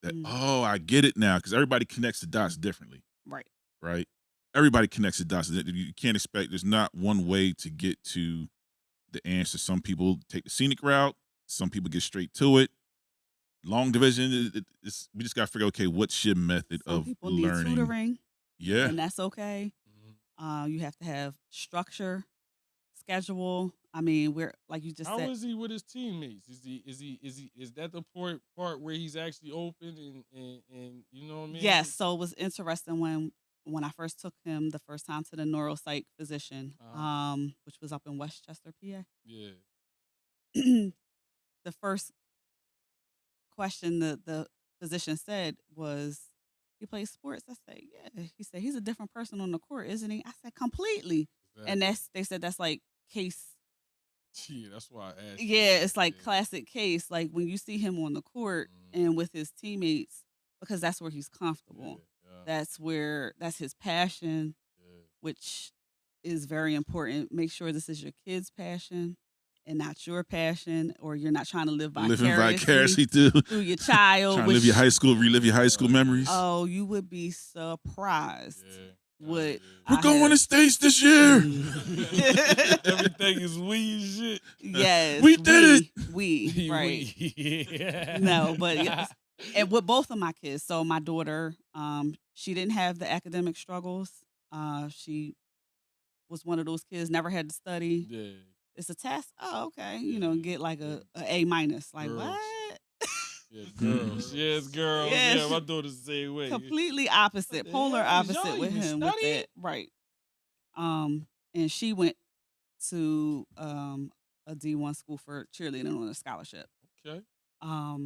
That, I get it now, because everybody connects the dots differently. Right? Everybody connects the dots. You can't expect, there's not one way to get to the answer. Some people take the scenic route. Some people get straight to it. Long division, we just got to figure, okay, what's your method of people learning? Need tutoring. Yeah. And that's okay. You have to have structure, schedule. I mean, we're like you just said. How is he with his teammates? Is that the part where he's actually open and you know what I mean? Yes. So it was interesting when I first took him the first time to the neuropsych physician, which was up in Westchester, PA. Yeah. The first question the physician said was, "He plays sports?" I said, "Yeah." He said, "He's a different person on the court, isn't he?" I said, "Completely." Exactly. And they said that's like case. Yeah, that's why I asked. Yeah, it's like classic case. Like when you see him on the court and with his teammates, because that's where he's comfortable. Yeah. That's his passion, which is very important. Make sure this is your kid's passion and not your passion, or you're not trying to live vicariously through your child. Trying to relive your high school memories. Oh, you would be surprised. what We're I going to have. states this year. Everything is we and shit. Yes, We did it. We right. Yeah. No, but yes. And with both of my kids. So my daughter, she didn't have the academic struggles. She was one of those kids, never had to study. Yeah. It's a test. Oh, okay. Yeah. Get like a A minus. Like Girls. what? Yeah, girls. Yes, girls. Yes. Yeah, my daughter's the same way. Completely opposite, the polar hell? Y'all opposite with even him with study? that. Right. And she went to a D1 school for cheerleading on a scholarship. Okay. My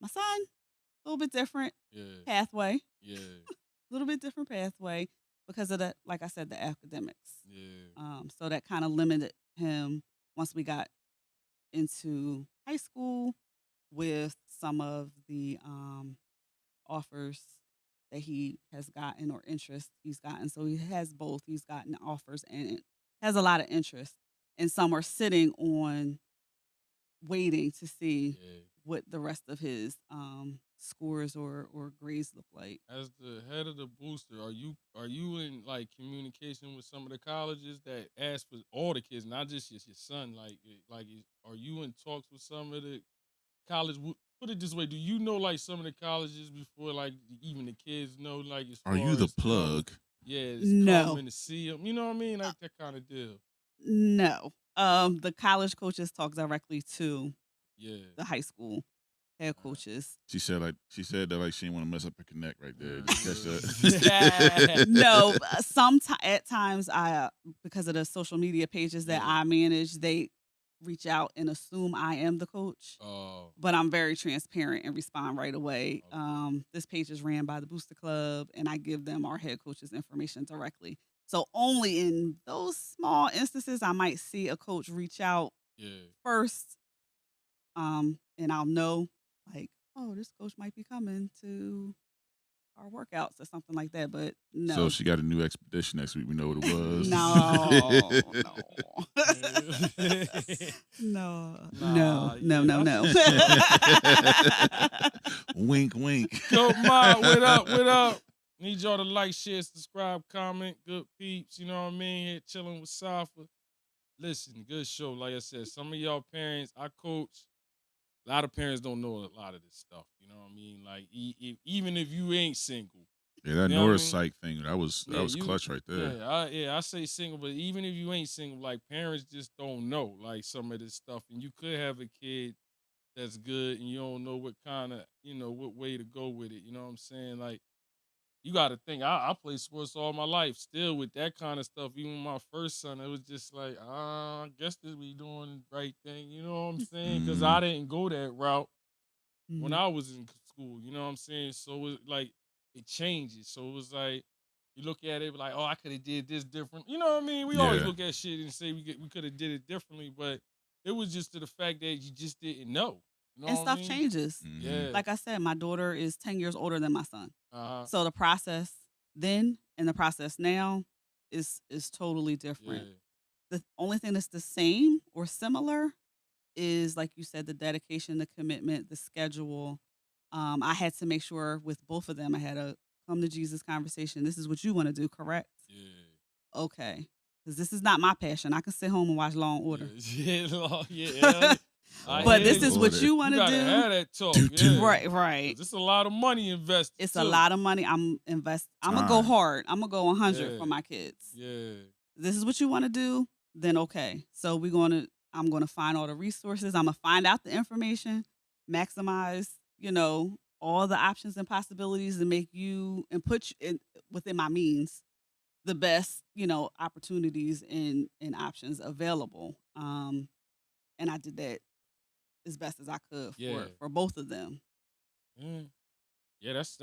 son, a little bit different Yeah. pathway. Yeah. A little bit different pathway because of the, like I said, the academics. Yeah. So that kind of limited him once we got into high school with some of the offers that he has gotten or interest he's gotten. So he has both. He's gotten offers and has a lot of interest. And some are sitting on waiting to see Yeah. what the rest of his scores or grades look like. As the head of the booster, are you in like communication with some of the colleges that ask for all the kids, not just your son? Are you in talks with some of the college? Put it this way: do you know like some of the colleges before like even the kids know? Like, as Are far you the as, plug? Yeah, it's No. coming to see them. You know what I mean? Like that kind of deal. No. The college coaches talk directly to Yeah. the high school head coaches. She said that like she didn't want to mess up her connect right there. Did you catch Yeah. that? No, at times I because of the social media pages that Yeah. I manage, they reach out and assume I am the coach. Oh. But I'm very transparent and respond right away. Okay. This page is ran by the Booster Club, and I give them our head coach's information directly. So only in those small instances, I might see a coach reach out Yeah. first, and I'll know, like, oh, this coach might be coming to our workouts or something like that. But no, So she got a new expedition next week. We know what it was. No. Wink, wink. Yo, Ma, what up? What up? Need y'all to like, share, subscribe, comment. Good peeps, you know what I mean? Here chilling with Safa. Listen, good show. Like I said, some of y'all parents, I coach. A lot of parents don't know a lot of this stuff. You know what I mean? Like, even if you ain't single. Yeah, that You know what I Norris mean? psych thing, that was clutch right there. I say single, but even if you ain't single, like parents just don't know like some of this stuff, and you could have a kid that's good, and you don't know what kind of, what way to go with it. You know what I'm saying? Like, you got to think. I played sports all my life, still with that kind of stuff. Even my first son, it was just like, I guess this we doing the right thing. You know what I'm saying? Because I didn't go that route when I was in school. You know what I'm saying? So it like. It changes. So it was like, you look at it like, oh, I could have did this different. You know what I mean? We always look at shit and say we could have did it differently, but it was just to the fact that you just didn't know. You know and what stuff I mean? changes. Yeah. Like I said, my daughter is 10 years older than my son. Uh-huh. So the process then and the process now is totally different. Yeah. The only thing that's the same or similar is, like you said, the dedication, the commitment, the schedule. I had to make sure with both of them, I had a come to Jesus conversation. This is what you want to do, correct? Yeah. Okay. Because this is not my passion. I can sit home and watch Law and Order. Yeah. But this is what you want to do. Have that talk. Yeah. Right. It's a lot of money invested. It's a lot of money. I'm gonna go hard. I'm gonna go 100 for my kids. Yeah. This is what you want to do. Then okay. So I'm gonna find all the resources. I'm gonna find out the information, maximize, all the options and possibilities to make you and put you in, within my means, the best, opportunities and options available. And I did that as best as I could for both of them. Yeah, that's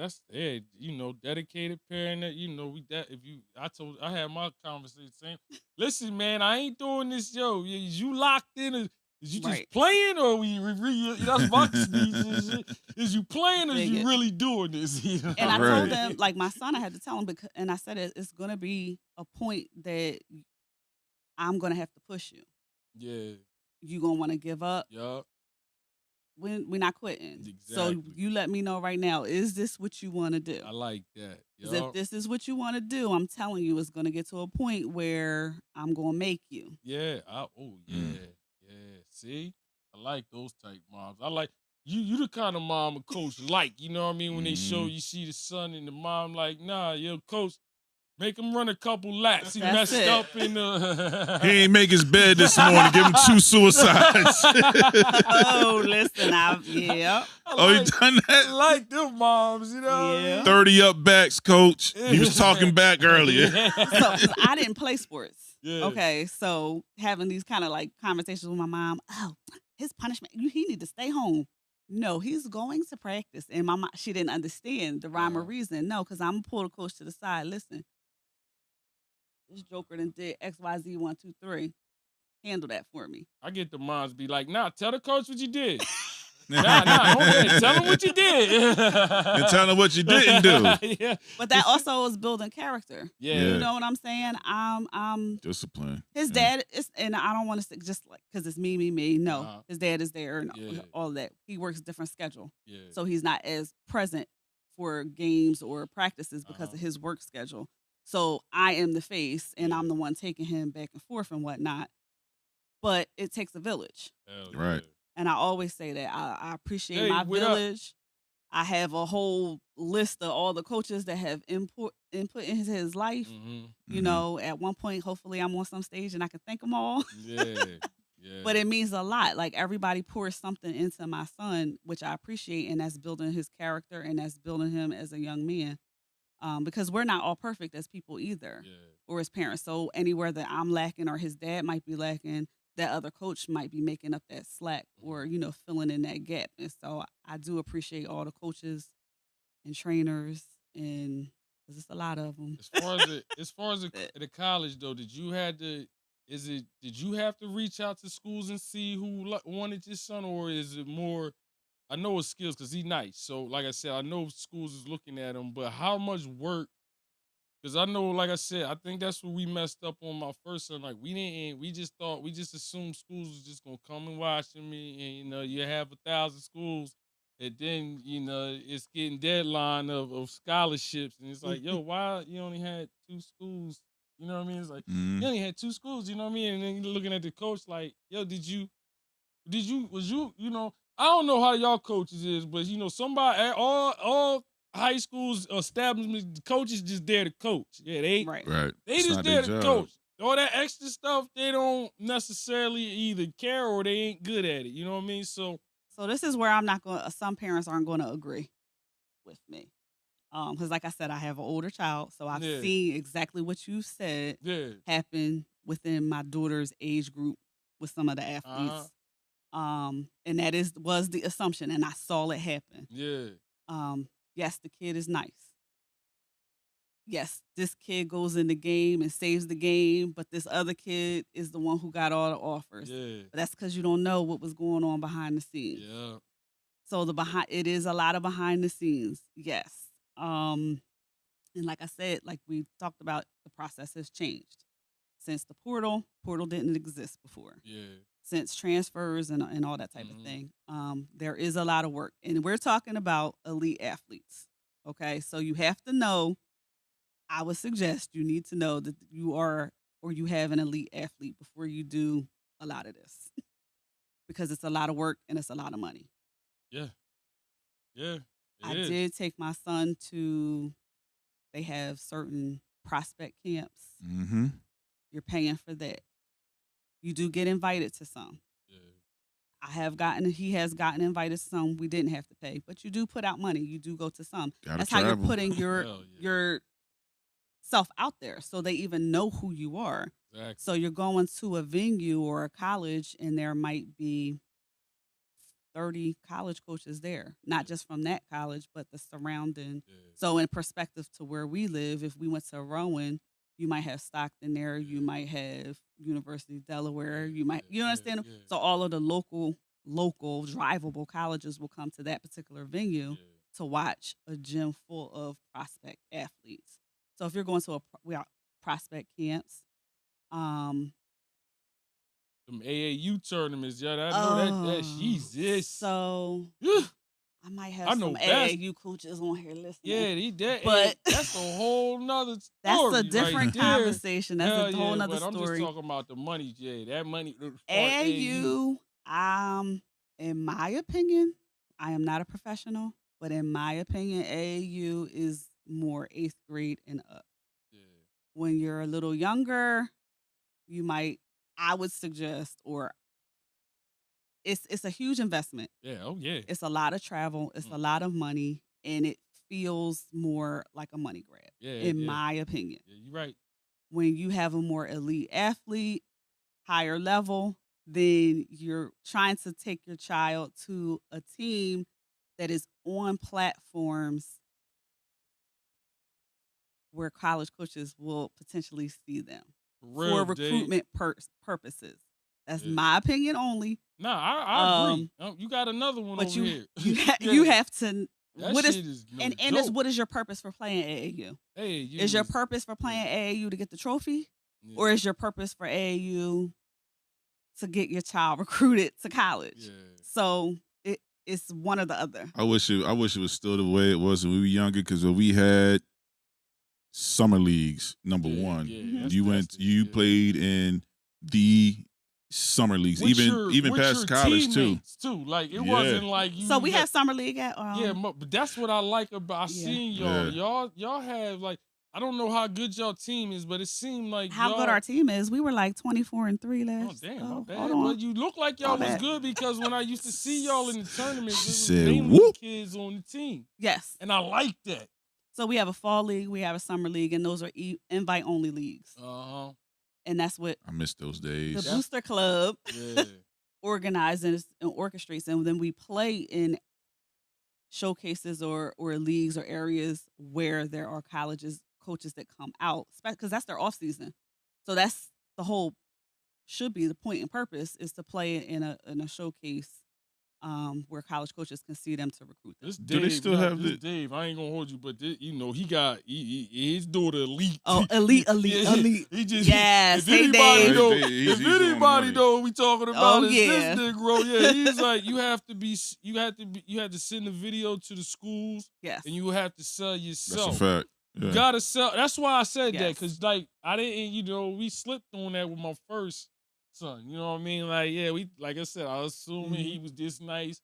dedicated parent. I had my conversation saying, listen, man, I ain't doing this, yo. Is you locked in? Is you just playing, or that's my speech? Is you playing, or is you really doing this? And I told them, like my son, I had to tell him, and I said it's gonna be a point that I'm gonna have to push you. Yeah. You gonna want to give up. Yup. we're not quitting. So Exactly. you let me know right now, is this what you want to do? I like that. 'Cause if this is what you want to do, I'm telling you, it's going to get to a point where I'm going to make you. Yeah. Yeah. See, I like those type moms. I like you. The kind of mom a coach like. You know what I mean? When they show you see the son and the mom, like, nah, yo, coach, make him run a couple laps. He That's messed it. up in the. He ain't make his bed this morning. Give him 2 suicides. Oh, listen, yeah. Oh, you done I that? like them moms, you know what I Yeah. mean? 30 up backs, coach. He was talking back earlier. So 'cause I didn't play sports. Yeah. Okay, so having these kind of like conversations with my mom, oh, his punishment, he need to stay home. No, he's going to practice. And my mom, she didn't understand the rhyme or reason. No, because I'm going to pull the coach to the side. Listen, this joker done did XYZ 1, 2, 3. Handle that for me. I get the moms be like, nah, tell the coach what you did. Nah, tell him what you did. And tell him what you didn't do. Yeah. But that also is building character. Yeah. Yeah. You know what I'm saying? Discipline. His dad is, and I don't want to say just like because it's me. No, Uh-huh. his dad is there and Yeah. all that. He works a different schedule, Yeah. so he's not as present for games or practices because Uh-huh. of his work schedule. So I am the face, and I'm Yeah. the one taking him back and forth and whatnot. But it takes a village, Hell Right. and I always say that I appreciate Hey, my what up? village. I have a whole list of all the coaches that have input in his life. Mm-hmm. You know, at one point, hopefully, I'm on some stage and I can thank them all. Yeah. Yeah. But it means a lot. Like everybody pours something into my son, which I appreciate, and that's building his character and that's building him as a young man. Because we're not all perfect as people either, Yeah. or as parents. So anywhere that I'm lacking or his dad might be lacking, that other coach might be making up that slack or filling in that gap. And so I do appreciate all the coaches and trainers, and 'cause it's a lot of them. As far as the college though, did you have to reach out to schools and see who wanted your son, or is it more? I know it's skills because he's nice. So like I said, I know schools is looking at him, but how much work? Because I know, like I said, I think that's what we messed up on my first son. Like we just assumed schools was just gonna come and watch me, and you have 1,000 schools, and then it's getting deadline of scholarships, and it's like, yo, why you only had 2 schools? You know what I mean? It's like you only had 2 schools. You know what I mean? And then you're looking at the coach like, yo, I don't know how y'all coaches is, but somebody all high schools establishments, the coaches just there to coach. Yeah, they Right. Right. they It's just not there their to job. coach. All that extra stuff, they don't necessarily either care or they ain't good at it. You know what I mean? So So this is where I'm not going. Some parents aren't going to agree with me, because like I said, I have an older child, so I've Yeah. seen exactly what you said yeah, happen within my daughter's age group with some of the athletes. And that was the assumption, and I saw it happen. yeah, Yes, the kid is nice. Yes, this kid goes in the game and saves the game, but this other kid is the one who got all the offers. yeah, But that's because you don't know what was going on behind the scenes. yeah, So it is a lot of behind the scenes. Yes. And like I said, like we talked about, the process has changed since the portal. Portal didn't exist before. yeah. Since transfers and all that type of thing. There is a lot of work, and we're talking about elite athletes. Okay, so you have to know. I would suggest you need to know that you are or you have an elite athlete before you do a lot of this, because it's a lot of work and it's a lot of money. Yeah. Yeah. I did take my son to. They have certain prospect camps. Mm-hmm. You're paying for that. You do get invited to some. Yeah. He has gotten invited to some we didn't have to pay, but you do put out money. You do go to some. Gotta That's how you're travel. putting Hell yeah. your self out there, so they even know who you are. Exactly. So you're going to a venue or a college, and there might be 30 college coaches there, not just from that college, but the surrounding. Yeah. So in perspective to where we live, if we went to Rowan, you might have Stockton there, you might have University of Delaware, you understand? Yeah. So all of the local drivable colleges will come to that particular venue Yeah. to watch a gym full of prospect athletes. So if you're going to prospect camps, them AAU tournaments. Yeah, I know that Jesus. So I might have some AAU coaches on here listening. Yeah, but that's a whole nother story. That's a different conversation. That's a whole nother story. I'm just talking about the money. Yeah, that money. AAU, in my opinion, I am not a professional, but in my opinion, AAU is more 8th grade and up. Yeah. When you're a little younger, I would suggest, or it's a huge investment. Yeah, oh yeah. It's a lot of travel. It's a lot of money, and it feels more like a money grab. Yeah, in my opinion. Yeah, you're right. When you have a more elite athlete, higher level, then you're trying to take your child to a team that is on platforms where college coaches will potentially see them for recruitment purposes. That's my opinion only. Nah, I agree. You got another one over here. You have to. What is what is your purpose for playing AAU? Is your purpose for playing AAU to get the trophy, or is your purpose for AAU to get your child recruited to college? Yeah. So it's one or the other. I wish it was still the way it was when we were younger, because when we had summer leagues, number one, you played in the summer leagues, even past college too. Like it wasn't like you. So we had summer league at but that's what I like about seeing y'all. Yeah. Y'all have like, I don't know how good y'all team is, but it seemed like how good our team is. We were like 24-3 last. Oh damn, my bad. But you look like y'all was good, because when I used to see y'all in the tournament, it was mainly kids on the team. Yes, and I like that. So we have a fall league, we have a summer league, and those are invite only leagues. And that's what I miss those days. The Booster Club organizes and orchestrates, and then we play in showcases or leagues or areas where there are coaches that come out, because that's their off season. So that's the whole, should be the point and purpose, is to play in a showcase where college coaches can see them to recruit them. Do they still have this? Dave, I ain't gonna hold you, but he got his daughter elite. Oh, elite. He just, yes. If anybody know what we talking about, this Negro. Yeah, he's like, you have to send a video to the schools. Yes, and you have to sell yourself. That's a fact. Yeah. You gotta sell. That's why I said that, because like I didn't, we slipped on that with my first son. You know what I mean? Like, like I said, I was assuming he was this nice.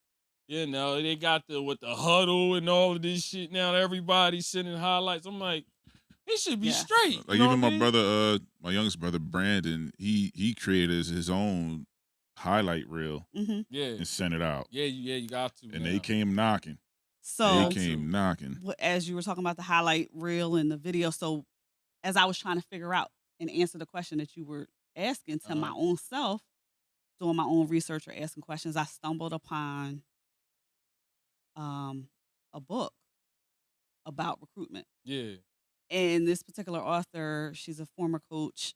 You know, they got with the huddle and all of this shit now. Everybody's sending highlights. I'm like, he should be straight. Like, even my brother, my youngest brother Brandon, he created his own highlight reel, and sent it out. Yeah, you got to. And they came knocking. So they came knocking. As you were talking about the highlight reel and the video, so as I was trying to figure out and answer the question that you were asking to my own self, doing my own research or asking questions, I stumbled upon a book about recruitment. Yeah. And this particular author, she's a former coach,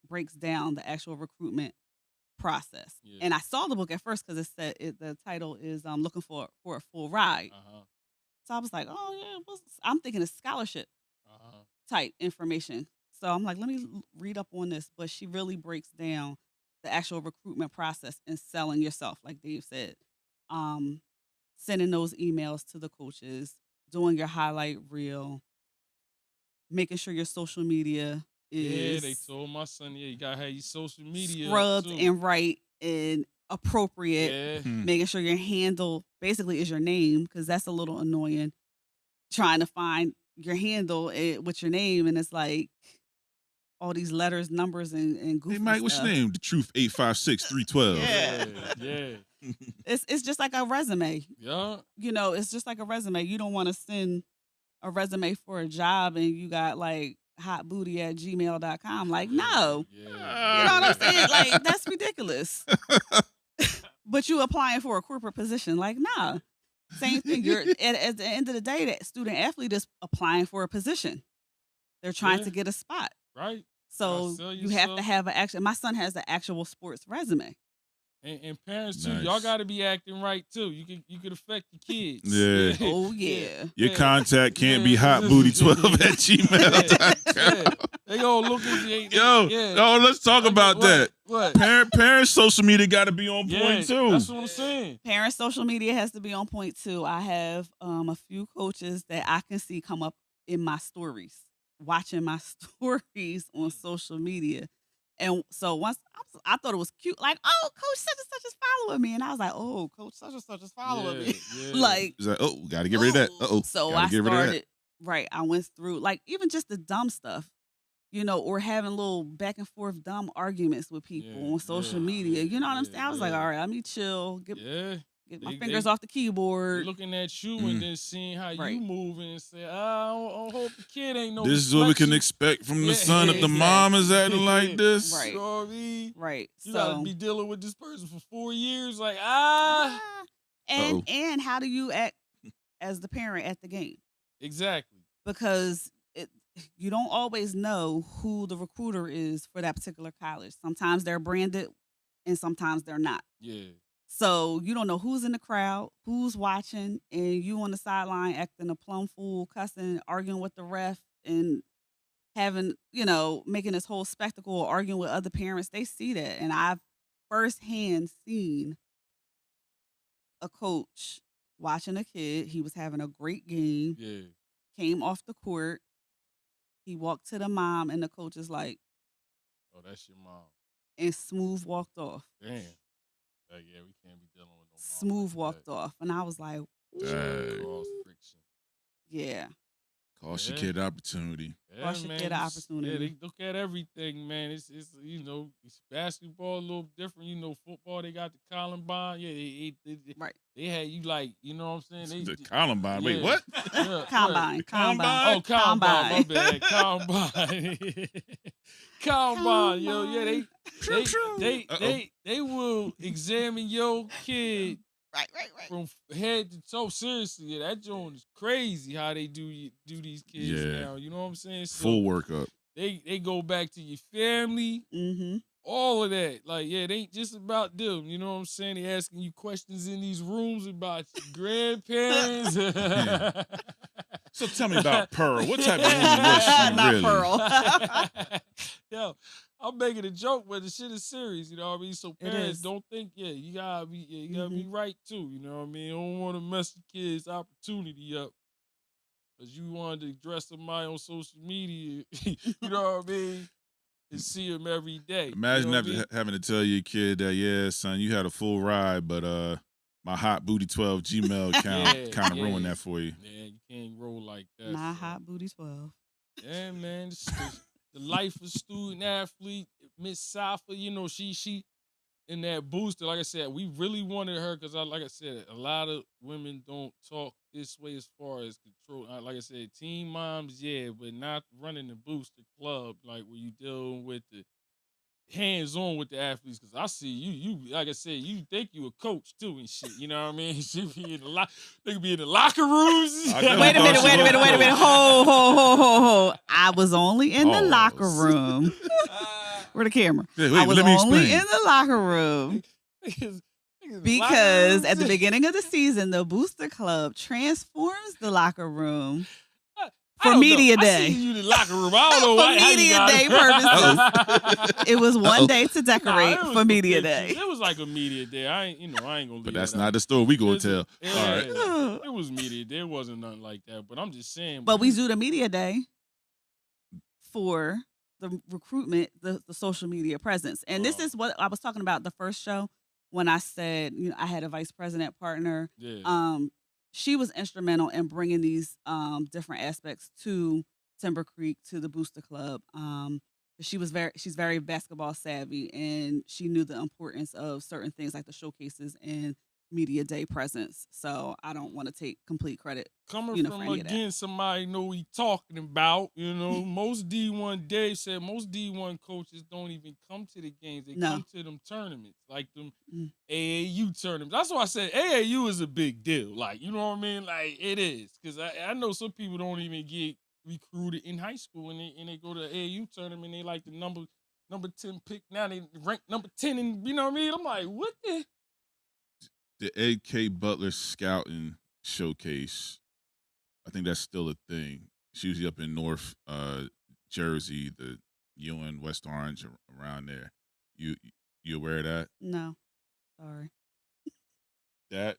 breaks down the actual recruitment process. Yeah. And I saw the book at first because it said the title is Looking for a Full Ride. So I was like, oh yeah, I'm thinking it's scholarship type information. So I'm like, let me read up on this. But she really breaks down the actual recruitment process and selling yourself, like Dave said. Sending those emails to the coaches, doing your highlight reel, making sure your social media is... Yeah, they told my son, you got to have your social media scrubbed and right and appropriate. Yeah. Making sure your handle basically is your name, because that's a little annoying. Trying to find your handle with your name, and it's like all these letters, numbers, and goofy Hey, Mike, what's your name? The Truth 856-312. Yeah. It's just like a resume. Yeah. You know, it's just like a resume. You don't want to send a resume for a job and you got like hotbooty@gmail.com. Like, no. Yeah. You know what I'm saying? Like, that's ridiculous. But you applying for a corporate position. Like, nah. Same thing. You're at the end of the day, that student athlete is applying for a position. They're trying to get a spot. Right. So you have to have my son has an actual sports resume. And parents too, y'all got to be acting right too. You could affect the kids. Yeah. Oh yeah. Your contact can't be hotbooty12@gmail.com. They gonna look at you. Yo, let's talk about that. What? Parents' social media got to be on point too. That's what I'm saying. Parents' social media has to be on point too. I have a few coaches that I can see come up in my stories, watching my stories on social media. And so once I thought it was cute, like, oh, Coach such and such is following me. And I was like, oh, Coach such and such is following me. Like, it's like, oh, gotta get rid of that. So I started, right. I went through, like, even just the dumb stuff, or having little back and forth dumb arguments with people on social media. You know what I'm saying? I was like, all right, let me chill. Get my fingers off the keyboard. Looking at you and then seeing how you moving and say, I hope the kid ain't no. This is what we can expect from the son if the mom is acting like this. Right. You know what I mean? Right. You gotta be dealing with this person for 4 years. Like, And how do you act as the parent at the game? Exactly. Because you don't always know who the recruiter is for that particular college. Sometimes they're branded and sometimes they're not. Yeah. So you don't know who's in the crowd, who's watching, and you on the sideline acting a plum fool, cussing, arguing with the ref, and having, making this whole spectacle, arguing with other parents. They see that. And I've firsthand seen a coach watching a kid. He was having a great game. Yeah. Came off the court. He walked to the mom, and the coach is like, oh, that's your mom. And smooth walked off. Damn. Yeah, we can't be dealing with no mom. Smooth walked off. And I was like, cross friction. Yeah. Cost your kid opportunity. Cost your kid opportunity. Yeah, they look at everything, man. It's it's basketball a little different. Football, they got the Columbine. Yeah, right. They had you like, you know what I'm saying? The Columbine. Wait, what? Yeah, Combine. Oh, Combine. My bad. Combine. Combine. Yo, yeah, they will examine your kid. Right. From head to toe, seriously, that joint is crazy how they do these kids now. You know what I'm saying? So full workup. They go back to your family, all of that. Like, it ain't just about them. You know what I'm saying? They asking you questions in these rooms about your grandparents. So tell me about Pearl. What type of woman was she? Not really? Pearl. Yo, I'm making a joke, but the shit is serious. You know what I mean? So parents don't think, you gotta be right too. You know what I mean? You don't want to mess the kids' opportunity up because you wanted to dress somebody on social media. You know what I mean? And see them every day. Imagine having to tell your kid that, son, you had a full ride, but my hot booty 12 Gmail account kind of ruined that for you. Yeah, you can't roll like that. My hot booty 12. Yeah, man. The life of student athlete, Miss Safa, she in that booster. Like I said, we really wanted her because, like I said, a lot of women don't talk this way as far as control. Like I said, teen moms, but not running the booster club like where you dealing with the hands-on with the athletes. Because I see you like I said, you think you a coach too and shit. You know what I mean? She be in they could be in the locker rooms. Wait a minute. Ho. I was only in the locker room. Where the camera? I was only in the locker room. Because at the beginning of the season, the Booster Club transforms the locker room for media day. I see you in the locker room. I don't know why. For media day purposes. It was one day to decorate for media day. It was like a media day. I ain't gonna leave. But that's not the story we gonna tell. All right. It was media day. It wasn't nothing like that. But I'm just saying. But we do the media day for the recruitment, the social media presence. And this is what I was talking about the first show when I said, I had a vice president partner. Yeah. She was instrumental in bringing these different aspects to Timber Creek, to the Booster Club. She's very basketball savvy, and she knew the importance of certain things like the showcases and media day presence. So I don't want to take complete credit. Coming from again somebody know what he talking about. Most D1 Dave said most D1 coaches don't even come to the games. They come to them tournaments, like them AAU tournaments. That's why I said AAU is a big deal. Like, you know what I mean? Like, it is. Because I know some people don't even get recruited in high school and they go to the AAU tournament. They like the number 10 pick. Now they rank number 10, and you know what I mean? I'm like, what the AK Butler Scouting Showcase, I think that's still a thing. It's usually up in North Jersey, the you in West Orange around there. You aware of that? No, sorry. That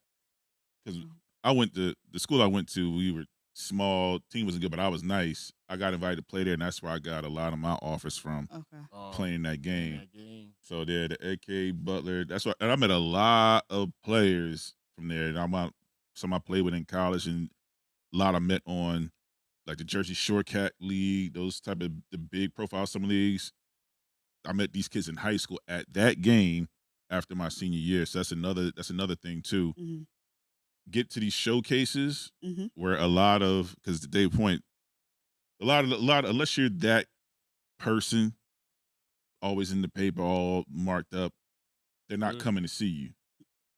because No. I went to the school I went to. We were small. Team wasn't good, but I was nice. I got invited to play there, and that's where I got a lot of my offers from Okay. playing that game. That game. So there, the AK Butler. That's why, and I met a lot of players from there. And some I played with in college, and a lot I met on like the Jersey Shore Cat League, those type of the big profile summer leagues. I met these kids in high school at that game after my senior year. So that's another thing too. Mm-hmm. Get to these showcases Mm-hmm. where a lot of, because to Dave's point, a lot unless you're that person always in the paper, all marked up, they're not coming to see you.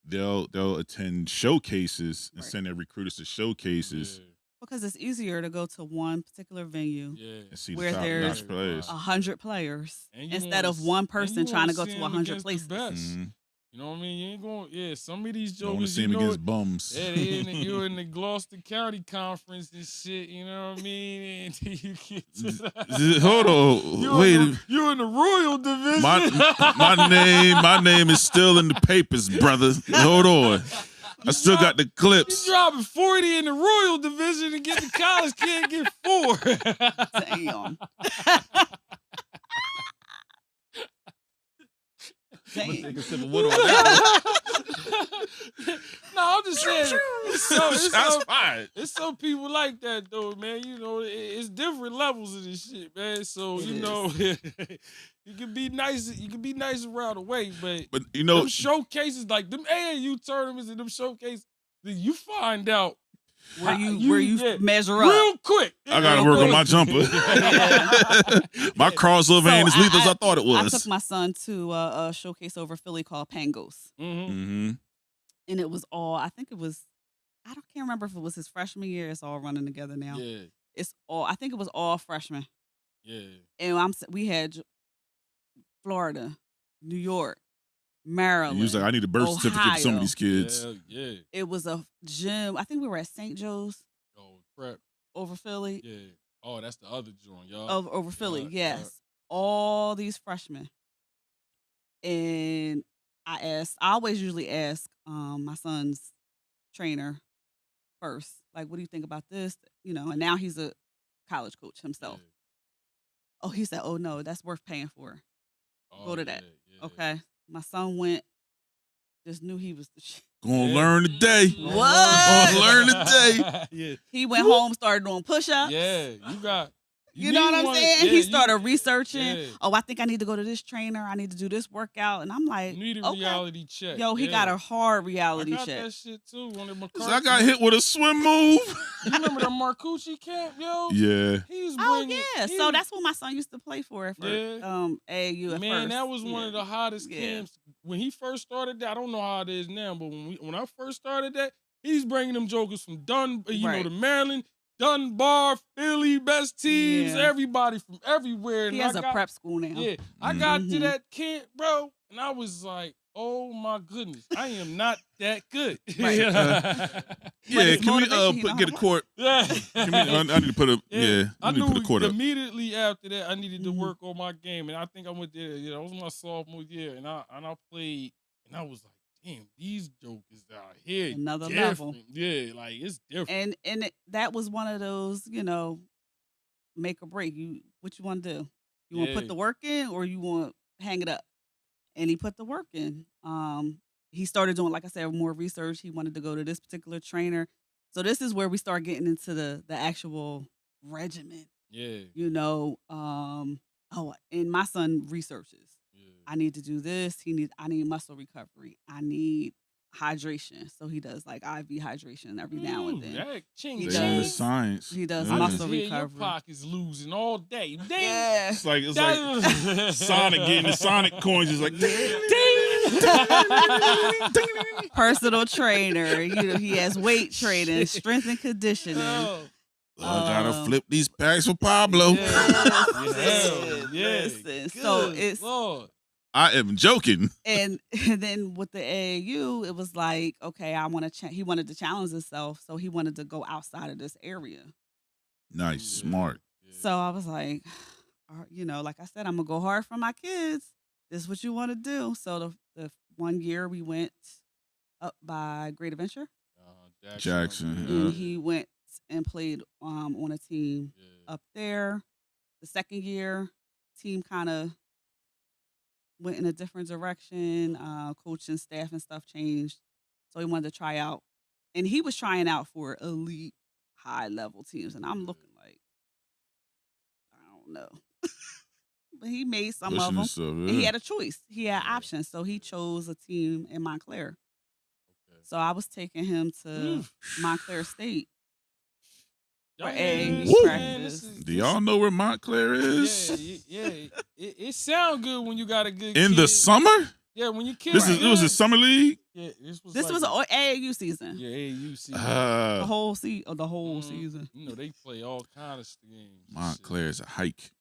They'll attend showcases and send their recruiters to showcases. Yeah. Because it's easier to go to one particular venue And see where the there's top-notch players. 100 players And you instead wanna of one and person you trying to wanna go see to 'em 100 against the places. best. Mhm. You know what I mean? You ain't going. Some of these Don't want to jokers, see them against bums. Yeah, you're in the Gloucester County Conference and shit. You know what I mean? And you get to that. Hold on, wait. You're in the Royal Division. My name is still in the papers, brother. Hold on. I still got the clips. You dropping 40 in the Royal Division and get to college, can't get 4. Damn. Damn. No, I'm just saying. Shots fired. It's some people like that though, man. You know, it's different levels of this shit, man. So It you is. know, you can be nice. You can be nice around the way, but you know, them showcases like them AAU tournaments and them showcases, then you find out Where you measure up. real quick. I gotta work on my jumper. My crossover ain't as lethal as I thought it I was. took my son to a showcase over Philly called Pangos. Mm-hmm. Mm-hmm. And it was all, I think it was, can't remember if it was his freshman year. It's all running together now. Yeah, I think it was all freshmen. yeah. And we had Florida, New York, Maryland. He was like, I need a birth certificate for some of these kids. Yeah. It was a gym. I think we were at St. Joe's Oh, prep. over Philly. Yeah. Oh, that's the other joint, y'all. Over Philly, Yeah, yes. All these freshmen. And I always usually ask my son's trainer first, like, what do you think about this? You know, and now he's a college coach himself. Yeah. Oh, he said, oh no, that's worth paying for. Oh, Go to that. yeah. Okay. My son went, just knew he was the shit. Gonna learn today. What? Gonna learn today. Yeah. He went home, started doing push-ups. Yeah, You know what I'm saying? He started researching. Yeah. Oh, I think I need to go to this trainer. I need to do this workout. And I'm like, You need a okay. reality check. Yo, he got a hard reality I got check. that shit too. One of I got hit with a swim move. You remember the Marcucci camp, yo? Yeah. He was Oh bringing. yeah, he so was- that's what my son used to play for Yeah. AAU at Man, first. that was one Yeah. of the hottest Yeah. camps. When he first started that, I don't know how it is now, but when I first started that, he's bringing them jokers from Right. the Maryland, Dunbar, Philly, best teams, Yeah. everybody from everywhere. He And has a prep school now. Yeah, I got to Mhm. that camp, bro, and I was like, oh my goodness, I am not that good. Right. Yeah, it's can we motivation, you know get a how to court? Yeah. I need to put a I need to knew put a court up. immediately after that I needed to Mhm. work on my game, and I think I went there. Yeah, that was my sophomore year, and I played, and I was like, damn, these jokers out here, Another different. level. Yeah, like it's different. And that was one of those, make or break. What you want to do? You want to Yeah. put the work in, or you want to hang it up? And he put the work in. He started doing, like I said, more research. He wanted to go to this particular trainer. So this is where we start getting into the actual regimen. Yeah, And my son researches. yeah. I need to do this. I need muscle recovery. I need hydration. So he does like IV hydration every now and then. That ching, He They ching. in the does. science. He does Yeah. muscle Yeah, your recovery. pockets losing all day. Dang. Yeah. It's like Sonic getting the Sonic coins. Just like Personal trainer. He has weight training, strength and conditioning. Oh. I gotta flip these packs for Pablo. Listen. So Good it's Lord. I am joking. and then with the AAU, it was like, okay, I want to. He wanted to challenge himself, so he wanted to go outside of this area. Nice, smart. Yeah. So I was like, like I said, I'm gonna go hard for my kids. This is what you want to do. So the 1 year we went up by Great Adventure, Jackson. and he went and played on a team up there. The second year, team kind of went in a different direction. Coaching staff and stuff changed, so he wanted to try out, and he was trying out for elite, high level teams, and I'm looking like, I don't know, but he made some of them, and he had a choice. He had options, so he chose a team in Montclair. So I was taking him to Montclair State. For practice. Do y'all know where Montclair is? Yeah. It sounds good when you got a good in kid. The summer. Yeah, when you kid. It was a summer league. Yeah, this was an AAU season. Yeah, AAU season. The whole season. You know they play all kinds of games. Montclair is a hike.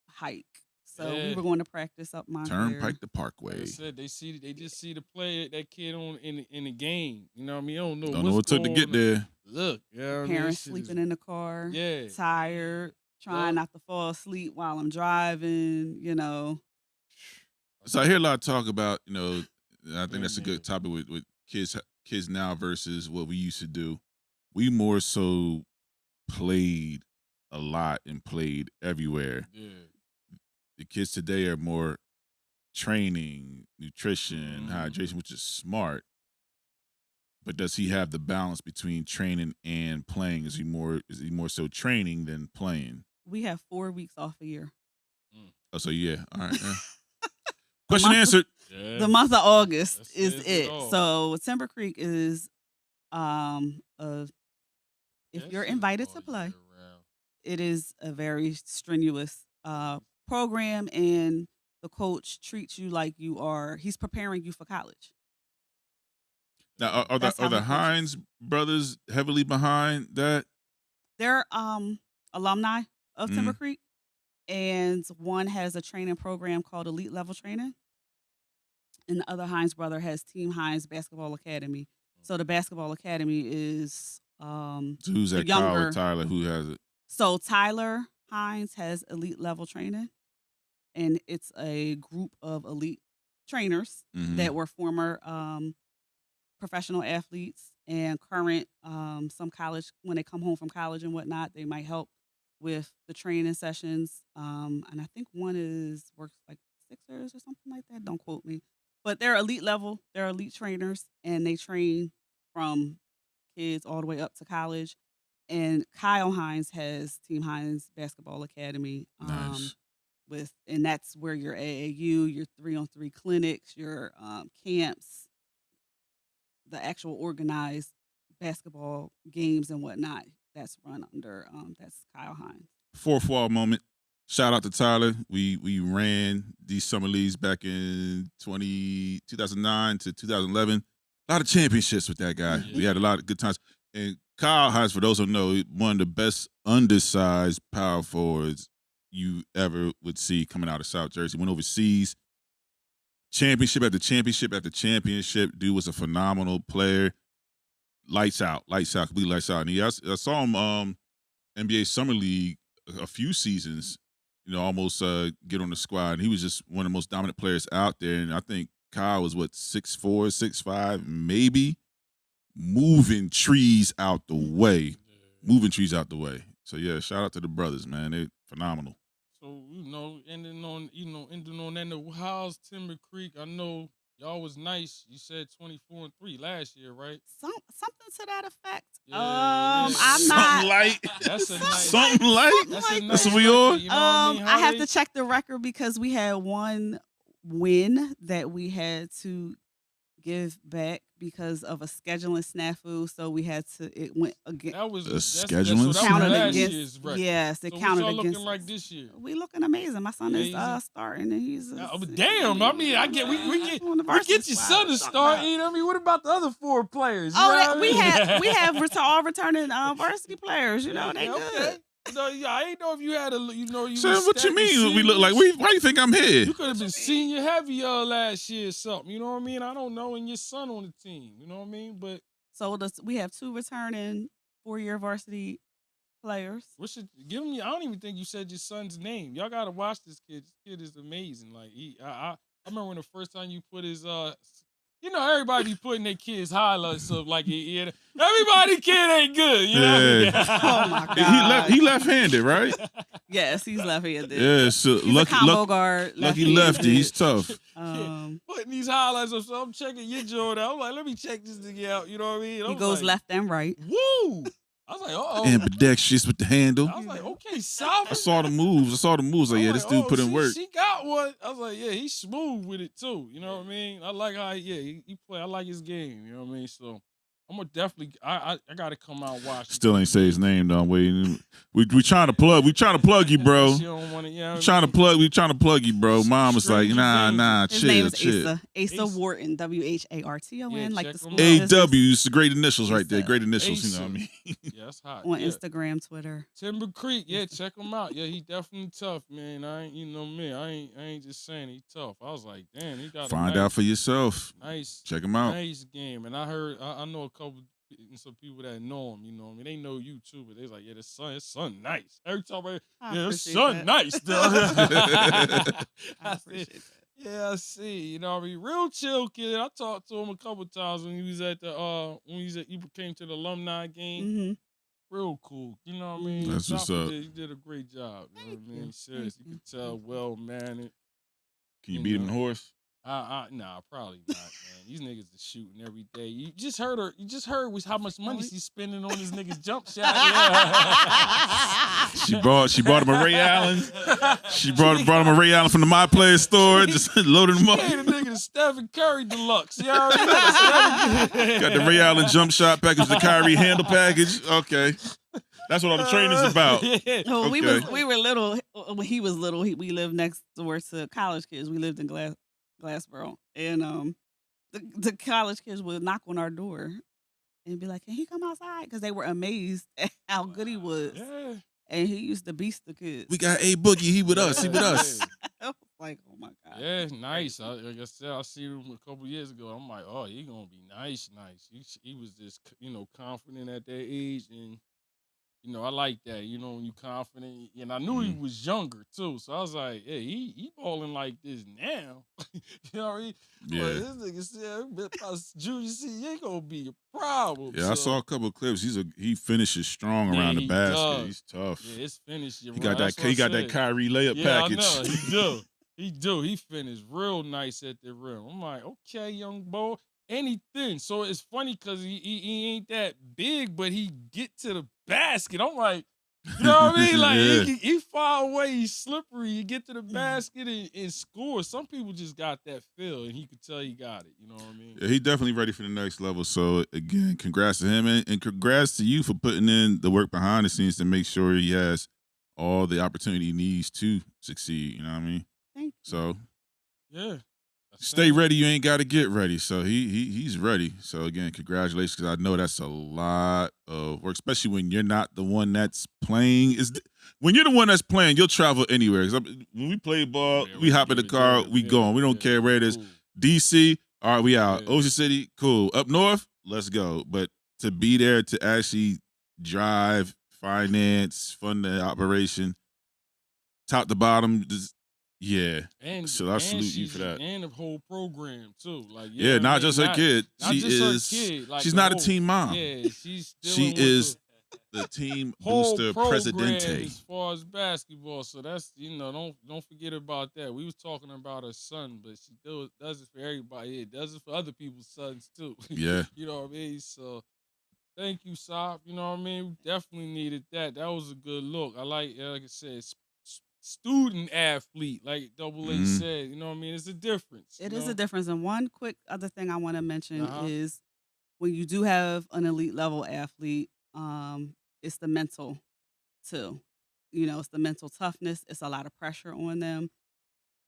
So we were going to practice up Montclair. Turnpike to Parkway. Like I said, they just see the play that kid on in the game. You know what I mean? Don't know what it took to get there. Look, parents sleeping in the car. Yeah, tired, trying not to fall asleep while I'm driving. So I hear a lot of talk about, and I think that's a good topic with kids now versus what we used to do. We more so played a lot and played everywhere. Yeah. The kids today are more training, nutrition, hydration, which is smart. But does he have the balance between training and playing? Is he more so training than playing? We have 4 weeks off a year. Oh, so yeah. All right. Yeah. Question answered. The month of August is it. So Timber Creek is if you're invited to play, it is a very strenuous program, and the coach treats you like he's preparing you for college. Now, are the Hines brothers heavily behind that? They're alumni of Timber Creek, and one has a training program called Elite Level Training, and the other Hines brother has Team Hines Basketball Academy. So the basketball academy is who's that? Kyle or Tyler? Who has it? So Tyler Hines has Elite Level Training, and it's a group of elite trainers that were former professional athletes and current some college. When they come home from college and whatnot, they might help with the training sessions. And I think one works like Sixers or something like that. Don't quote me, but they're elite level. They're elite trainers, and they train from kids all the way up to college. And Kyle Hines has Team Hines Basketball Academy. Nice. And that's where your AAU, your 3-on-3 clinics, your camps, the actual organized basketball games and whatnot. That's run under. That's Kyle Hines. Fourth wall moment. Shout out to Tyler. We ran these summer leagues back in 2009 to 2011. A lot of championships with that guy. Yeah. We had a lot of good times. And Kyle Hines, for those who know, one of the best undersized power forwards you ever would see coming out of South Jersey. Went overseas, championship after championship after championship. Dude was a phenomenal player. Lights out, completely lights out. And I saw him NBA Summer League a few seasons, almost get on the squad. And he was just one of the most dominant players out there. And I think Kyle was 6'4", 6'5", maybe. Moving trees out the way. So yeah, shout out to the brothers, man. They're phenomenal. So, ending on that, how's Timber Creek? I know y'all was nice. You said 24-3 last year, right? Something to that effect. Yeah, I'm something not. Light. That's a nice. Something light. That's what we on. You know what I mean? I have to check the record because we had one win that we had to give back because of a scheduling snafu. So we had to. It went again. That was scheduling counted against. Yes, it counted against. Looking like this year. We looking amazing. My son is starting, and he's. Damn! I mean, we get your son to start. You know what I mean? What about the other 4 players? We have all returning varsity players. They good. I ain't know if you had So what you mean? We look like why do you think I'm here? You could have been senior heavy last year or something. You know what I mean? I don't know. And your son on the team. You know what I mean? But so we have 2 returning 4-year varsity players. Give me. I don't even think you said your son's name. Y'all gotta watch this kid. This kid is amazing. Like I remember when the first time you put his everybody be putting their kids highlights up like everybody kid ain't good. You know? Yeah. Oh my god. He left-handed, right? Yes, he's left-handed. Yeah, so He's a combo guard. Lucky lefty. He's tough. Putting these highlights up, so I'm checking your Jordan. I'm like, let me check this nigga out. You know what I mean? He goes left and right. Woo! I was like, uh-oh. Ambidextrous with the handle. I was like, okay, South. I saw the moves. Like, yeah, this dude put in work. She got one. I was like, yeah, he's smooth with it too. You know what I mean? I like how he play. I like his game. You know what I mean? So I'm gonna definitely. I gotta come out and watch. Still ain't say his name though. We trying to plug. We trying to plug you, bro. She don't want to. We trying to plug you, bro. Mom was like, nah, His chill, name is chill. Asa Wharton, WHARTON, Yeah, like check the school. him out. AW, it's the great initials right there. Asa. Great initials, you know what I mean? Yeah, that's hot. On Yeah. Instagram, Twitter. Timber Creek, yeah, check him out. Yeah, he definitely tough, man. I ain't just saying he tough. I was like, damn, he got Find out for yourself. nice, Check him out. nice game. And I know a couple. Some people that know him, you know, I mean, they know you too, but they're like, yeah, his son nice. Every time his son that. nice, though. I appreciate that. Yeah, I see. You know, what I mean, real chill kid. I talked to him a couple times when he was at he came to the alumni game. Mm-hmm. Real cool. You know what I mean? That's what's up. He did a great job. You know what I mean? you. Serious. You Thank could tell well mannered. Can you beat him in horse? Nah, probably not, man. These niggas are shooting every day. You just heard how much money she's spending on this nigga's jump shot. Yeah. She brought him a Ray Allen. She brought him a Ray Allen from the My Player store. Just loaded him up. Hey, the nigga the Stephen Curry deluxe. You know what I mean? Got the Ray Allen jump shot package, the Kyrie handle package. Okay. That's what all the training's about. Yeah. Well, Okay. we were little when he was little. We lived next door to college kids. We lived in Glassboro, and the college kids would knock on our door and be like, "Can he come outside?" Because they were amazed at how good he was, Yeah. and he used to beast the kids. We got A Boogie. He with us. He with us. I was like, oh my god, Yeah, nice. Like I said, I seen him a couple years ago. I'm like, oh, he gonna be nice. He was just, confident at that age, and I like that. When you confident, and I knew he was younger too. So I was like, yeah, he balling like this now. You know what I mean? Yeah. But this nigga said, Junior C, he ain't gonna be a problem. Yeah, I saw a couple of clips. He finishes strong around the he basket. does. He's tough. Yeah, it's finished. He got that Kyrie layup package. I know. He do. He finished real nice at the rim. I'm like, okay, young boy. And he thin. So it's funny because he ain't that big, but he get to the basket. I'm like, you know what I mean? Like, Yeah. he far away. He's slippery. You get to the basket and score. Some people just got that feel, and he could tell he got it. You know what I mean? Yeah, he definitely ready for the next level. So again, congrats to him and congrats to you for putting in the work behind the scenes to make sure he has all the opportunity he needs to succeed. You know what I mean? thank you. So Yeah. stay ready. You ain't got to get ready. So he's ready. So again, congratulations, because I know that's a lot of work, especially when you're not the one that's playing. When you're the one that's playing, you'll travel anywhere. 'Cause when we play ball, Yeah, we hop in the car, we going. We don't care where it is. Cool. DC, all right, we out. Yeah. Ocean City, cool. Up north, let's go. But to be there to actually drive, finance, fund the operation, top to bottom, just, yeah. And So I salute you for that. And the whole program too. Like, Yeah, not just her kid. Not She just her is. kid, like She's the not a whole- team mom. Yeah, she's She dealing with is the the team whole booster program presidente. as far as basketball. So that's don't forget about that. We was talking about her son, but she does it for everybody. It does it for other people's sons too. Yeah. You know what I mean? So thank you, Sop. You know what I mean? We definitely needed that. That was a good look. I like I said, student athlete, like Double A Mhm. said. You know what I mean? It's a difference. It you is know? a difference. And one quick other thing I want to mention Uh-huh. is when you do have an elite level athlete, it's the mental too. It's the mental toughness. It's a lot of pressure on them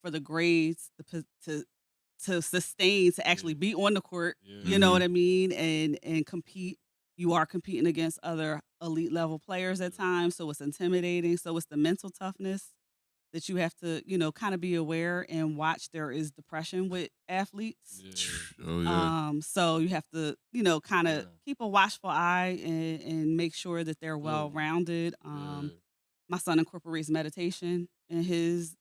for the grades to sustain, to actually be on the court. Yeah. You know what I mean? And compete. You are competing against other elite level players at times, so it's intimidating. So it's the mental toughness that you have to, kind of be aware and watch. There is depression with athletes. Yeah. Oh yeah. So you have to, kind of Yeah. keep a watchful eye and make sure that they're Good well one. rounded. Yeah. My son incorporates meditation in his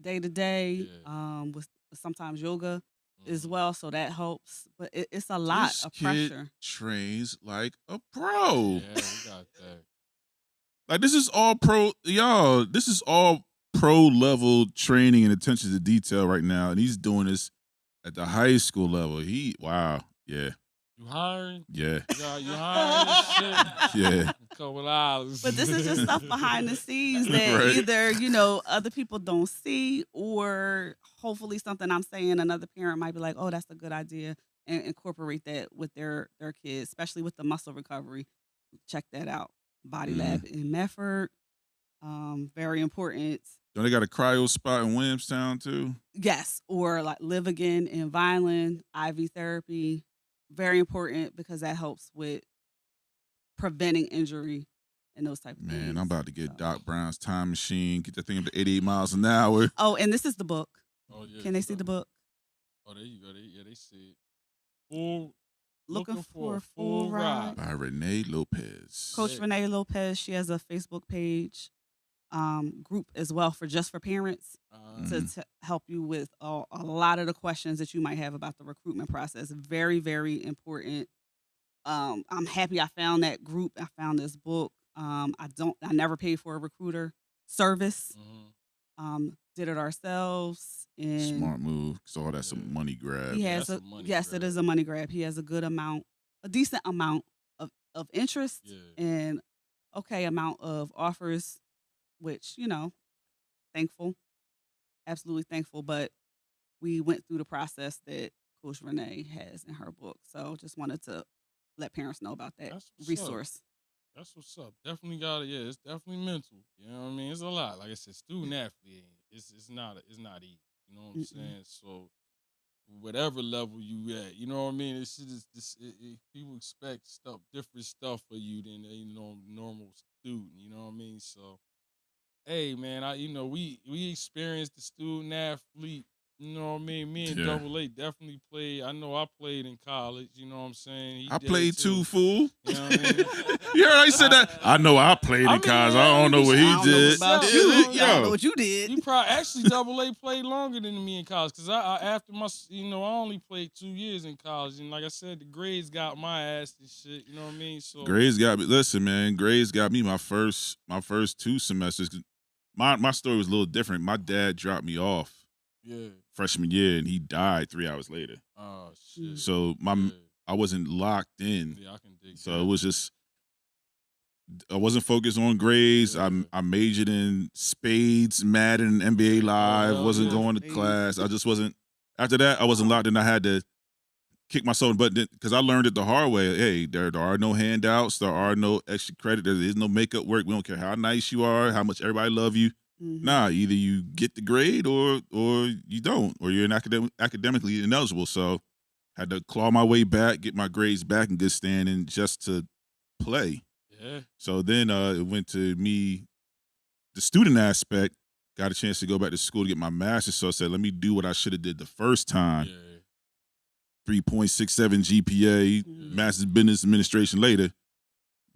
day to day, Yeah. with sometimes yoga as Mhm. well. So that helps. But it's a lot This of kid pressure. trains like a pro. Yeah, we got that. Like this is all pro, y'all. This is all pro level training and attention to detail right now, and he's doing this at the high school level. Wow, yeah, You hiring? yeah, You hiring this shit? yeah. A couple hours. But this is just stuff behind the scenes that Right. either, other people don't see, or hopefully something I'm saying, another parent might be like, oh, that's a good idea, and incorporate that with their kids, especially with the muscle recovery. Check that out. Body Lab in Medford. Very important. Don't they got a cryo spot in Williamstown too? Yes, or like Live Again in Vineland, IV therapy. Very important because that helps with preventing injury and those type of things. Man, I'm about to get So. Doc Brown's time machine, get that thing up to 88 miles an hour. Oh, and this is the book. Oh, yeah, Can they see the book? Oh, there you go. They see it. Full, Looking for a full ride. By Renee Lopez. Coach Renee Lopez, she has a Facebook page, group as well for parents to help you with a lot of the questions that you might have about the recruitment process. Very, very important. I'm happy I found that group. I found this book. I never paid for a recruiter service. Did it ourselves. And Smart move. Saw that's a money grab. he has That's a money yes, grab. it is a money grab. He has a decent amount of interest and okay amount of offers, which, thankful, absolutely thankful. But we went through the process that Coach Renee has in her book. So just wanted to let parents know about that That's what's resource. Up. That's what's up. Definitely got it. Yeah, it's definitely mental. You know what I mean? It's a lot. Like I said, student athlete. It's not easy. You know what I'm saying? So whatever level you at, you know what I mean? It's just people expect different stuff for you than normal student. You know what I mean? So hey man, we experienced the student athlete. You know what I mean? Me and Double A definitely played. I know I played in college. You know what I'm saying? I played too, fool. You know what I mean? You heard I said that? I know I played in college. I don't know what he did. I don't know what you did. You probably actually Double A played longer than me in college because I after my I only played 2 years in college, and like I said, the grades got my ass and shit. You know what I mean? So Grades got me. Listen, man, grades got me my first 2 semesters. My story was a little different. My dad dropped me off freshman year, and he died 3 hours later. Oh shit! So I wasn't locked in. Yeah, I can dig so that. it was just I wasn't focused on grades. I majored in spades, Madden, NBA Live. Wasn't going to class. I just wasn't. After that, I wasn't locked in. I had to kick myself in the butt because I learned it the hard way. Hey, there are no handouts. There are no extra credit. There is no makeup work. We don't care how nice you are, how much everybody love you. Nah, either you get the grade or you don't, or you're academically ineligible. So I had to claw my way back, get my grades back in good standing just to play. Yeah. So then it went to me, the student aspect, got a chance to go back to school to get my master's. So I said, let me do what I should have did the first time. 3.67 GPA, master's business administration later,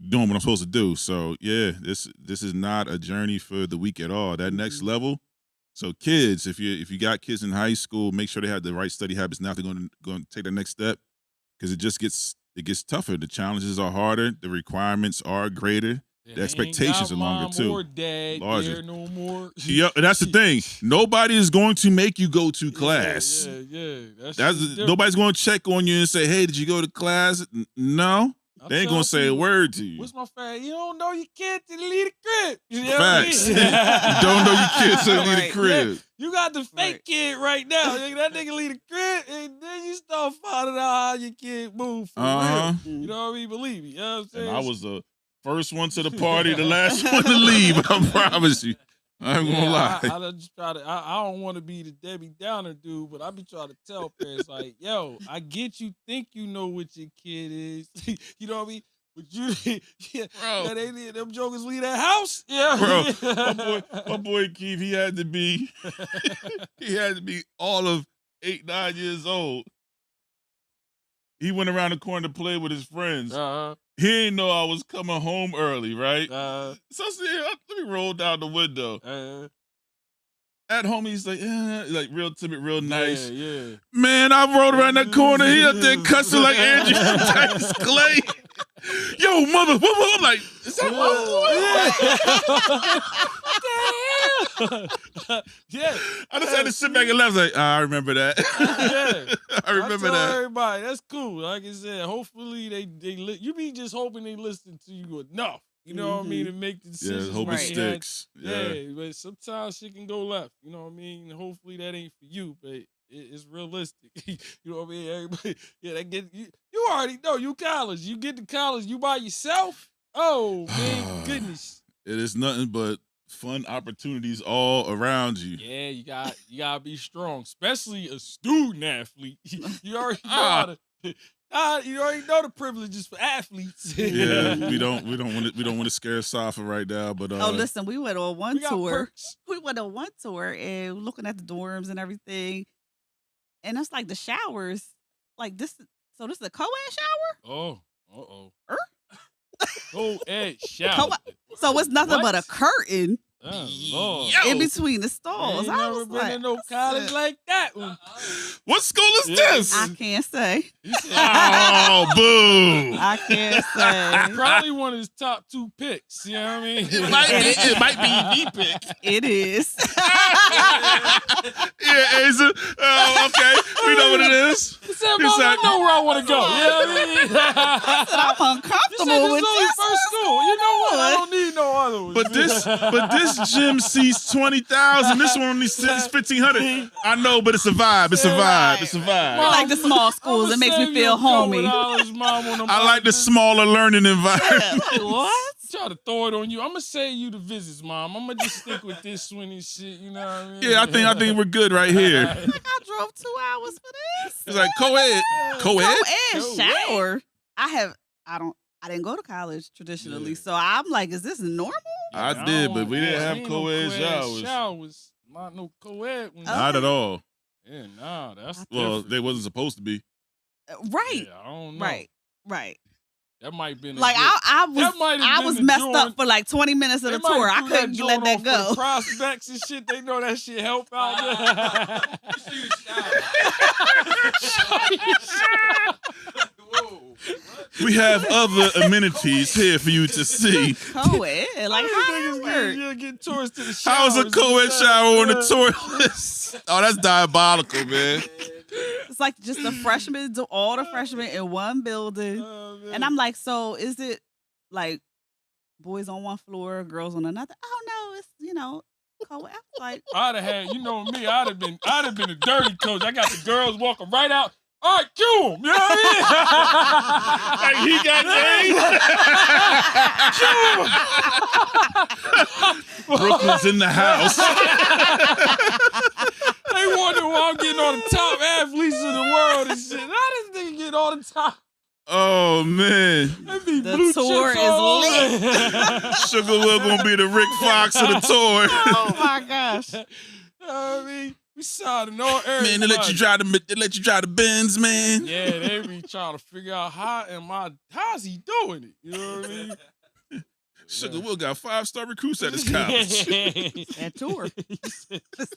doing what I'm supposed to do. So yeah, this is not a journey for the weak at all. That next level. So kids, if you got kids in high school, make sure they have the right study habits now. They're going to take the next step because it gets tougher. The challenges are harder. The requirements are greater. The expectations are longer too. Or dad, larger. there no more. Yeah, that's the thing. Nobody is going to make you go to class. Nobody's going to check on you and say, "Hey, did you go to class?" No, they ain't going to say a word to you. What's my favorite? You don't know your kid to leave the crib. You know Facts. What I mean? You don't know your kid to leave the crib. Yeah. You got the fake kid right now. That nigga leave the crib, and then you start finding out how your kid move for real. You know what I mean? Believe me. You know what I'm saying? And I was the first one to the party, the last one to leave. I promise you. I ain't gonna lie. I just try to. I don't want to be the Debbie Downer dude, but I be trying to tell parents like, "Yo, I get you think you know what your kid is, you know what I mean? But you, yeah, Bro. yeah, them jokers leave that house. Yeah, Bro, my boy Keith, he had to be all of 8, 9 years old. He went around the corner to play with his friends. He didn't know I was coming home early, right? So I said, let me roll down the window. At home, he's like, like real timid, real nice. Yeah. Man, I rolled around that corner. He up there cussing like Andrew Dice Clay. Yo, mother, what? I'm like, is that Yeah. I just had to sit back and laugh. Like, I remember that. Yeah. I remember that. Everybody, that's cool. Like I said, hopefully you be just hoping they listen to you enough. You know what I mean? To make the decisions. Yeah, hope it sticks. Yeah, but sometimes shit can go left. You know what I mean? Hopefully that ain't for you, but it's realistic. You know what I mean? Everybody, that get you already know you college. You get to college, you by yourself. Oh man, goodness. It is nothing but fun opportunities all around you. Yeah, you gotta be strong, especially a student athlete. You already know how to. You already know the privileges for athletes. Yeah, we don't want to scare Safa right now, but listen, we went on one tour. Perks. We went on one tour and looking at the dorms and everything, and it's like the showers, like this. So this is a co-ed shower. Oh, Er? Co-ed shower. So it's nothing but a What? curtain Lord. in between the stalls. I ain't I never was been like, to no college like that one. what school is this? I can't say. Oh, boo! I can't say. Probably one of his top 2 picks. You know what I mean? It might be the pick. It is. Yeah, Asa. Oh, okay. We know what it is. He said, He's Mom, I like- know where I want to go. You know what I mean? I'm You uncomfortable said this with is only this first school. You know what? I don't need no other ones. But this gym seats 20,000. This one only seats 1,500. I know, but it's a vibe. It's a vibe. It's a I vibe. like the small schools. It makes me feel homey. I like the smaller learning environment. Like, what? Try to throw it on you. I'm gonna save you the visits, Mom. I'm gonna just stick with this one and shit. You know what I mean? Yeah, I think we're good right here. Like, I drove 2 hours for this. It's like co-ed. Co-ed? Co-ed shower. I didn't go to college traditionally, so I'm like, is this normal? I did, but we didn't have co-ed showers. Not no co-ed ones. Not at all. Yeah, nah, that's Well, different. they wasn't supposed to be. Right. Yeah, I don't know. Right. That might have been Like I was messed up for like 20 minutes of the tour. I couldn't let that go. For prospects and shit, they know that shit help out. We have other amenities here for you to see. Co-ed. Like, how does it work? Get tours to the showers. How's a co-ed shower on the toilet? Oh, that's diabolical, man. It's like just the freshmen, all the freshmen in one building. And I'm like, so is it like boys on one floor, girls on another? Oh no, it's co-ed. I was like, I'd have had, you know me, I'd have been a dirty coach. I got the girls walking right out. All right, cue him. You know what I mean? Like he got named. Brooklyn's in the house. They wonder why I'm getting all the top athletes in the world and shit. How does nigga get all the top? Oh man, the tour is lit. Sugar Will gonna be the Rick Fox of the tour. Oh my gosh. I mean, we signing all everybody. Man, they let you drive the Benz, man. Yeah, they be trying to figure out how's he doing it? You know what I mean? Sugar Will got 5-star recruits at his college. That tour. It's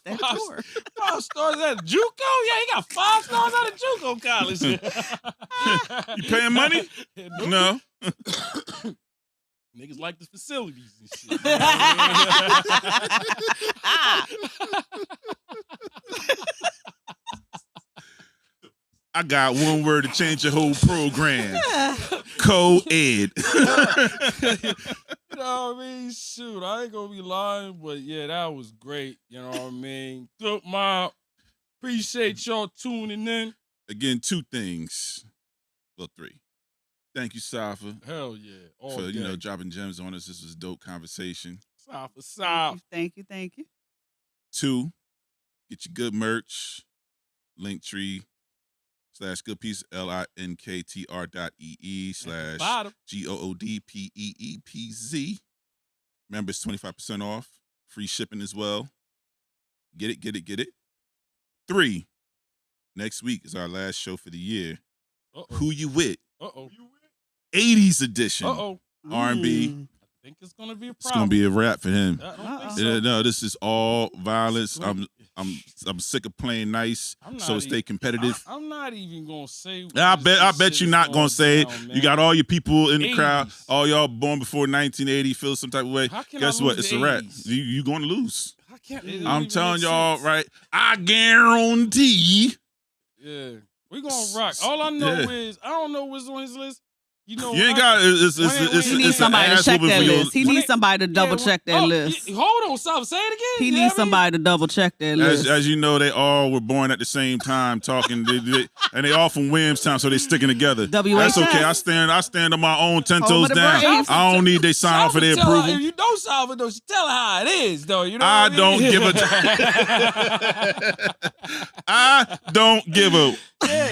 that tour. 5 stars at JUCO? Yeah, he got 5 stars at a JUCO college. You paying money? No. Niggas like the facilities and shit. I got one word to change the whole program. Co-ed. You know what I mean? Shoot, I ain't gonna be lying, but yeah, that was great. You know what I mean? Good, Mom. Appreciate y'all tuning in. Again, 2 things. Well, 3. Thank you, Safa, Hell yeah. All for day. dropping gems on us. This was a dope conversation. Side for side. Thank you. 2, get your good merch. Linktree, /Good Peepz, linktr.ee Bottom. /GOODPEEPZ. Remember, it's 25% off. Free shipping as well. Get it, get it, get it. 3. Next week is our last show for the year. Who You With? 80s edition. R&B. I think it's gonna be a problem. It's gonna be a wrap for him. I don't think so. No, this is all violence. I'm sick of playing nice, so stay competitive. I'm not even gonna say. I bet you're not gonna say it. Man. You got all your people in the 80s. crowd, all y'all born before 1980, feel some type of way. How can Guess I what? lose It's the a wrap. 80s? You going to lose. How can't I'm telling y'all, right? I guarantee. Yeah, we're gonna rock. All I know is I don't know what's on his list. You know, You ain't got. It's He needs somebody to check that list. He needs somebody to double check that list. Hold on, stop. Say it again. He needs somebody to double check that list. As you know, they all were born at the same time, talking, and they all from Williamstown, so they sticking together. That's okay. I stand on my own 10 toes down. I don't need they sign off for their approval. If you know Salvador, she tell her how it is, though. You know. I don't give a. I don't give a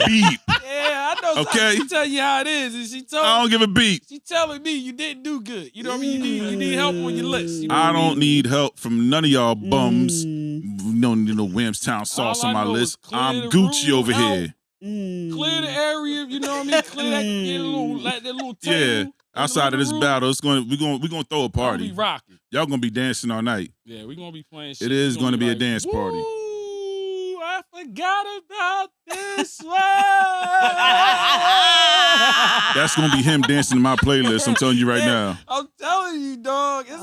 beep. Yeah, I know. Okay. She tell you how it is, and she told. I don't give a beep. She telling me you didn't do good. You know what I mean? You need help on your list. You know I what don't need help from none of y'all bums. Mm. No, Williamstown sauce All on I my know is list. clear I'm the Gucci room over out. here. Clear the area, you know what I mean? Clear that little table. Yeah. Outside of this battle, we're gonna throw a party. Be rocking. Y'all gonna be dancing all night. Yeah, we're gonna be playing shit. It is gonna be a like, dance party. Ooh, I forgot about this one. That's gonna be him dancing to my playlist. I'm telling you right now. I'm telling you, dog. It's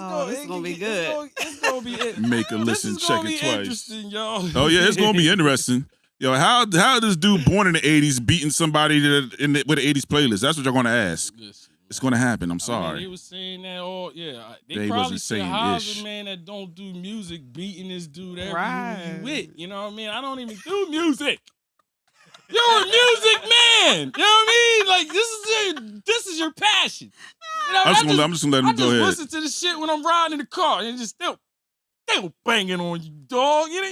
gonna be good. It's gonna be it. Make a listen, check it twice. Interesting, y'all. Oh yeah, it's gonna be interesting. Yo, how this dude born in the '80s beating somebody with an '80s playlist? That's what you're gonna ask. Listen, it's gonna happen. I'm I sorry. mean, they was saying that all. Yeah, They they probably wasn't said, saying "How's ish. a man that don't do music beating this dude every Right. who you with?" You know what I mean? I don't even do music. You're a music man. You know what I mean? Like this is your passion. You know, I'm just gonna let him go ahead. I just listen to the shit when I'm riding in the car and just still banging on you, dog. You know,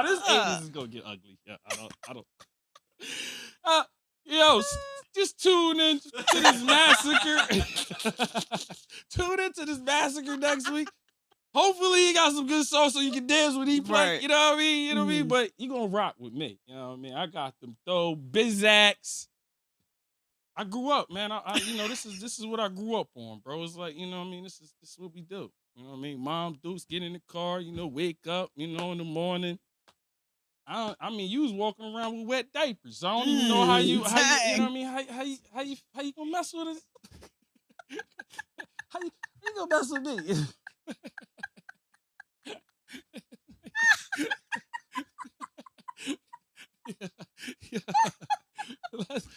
this is gonna get ugly. Yeah, I don't. Yo, just tune in to this massacre. Tune into this massacre next week. Hopefully he got some good songs so you can dance when he play. Right. You know what I mean? You know what I mean? But you gonna rock with me. You know what I mean? I got them Bizacs. I grew up, man. I this is what I grew up on, bro. It's like, you know what I mean? This is what we do. You know what I mean? Mom, Dukes, get in the car, wake up, in the morning. I mean, you was walking around with wet diapers. I don't even know how you know what I mean? How you gonna mess with us? how you gonna mess with me? yeah. Let's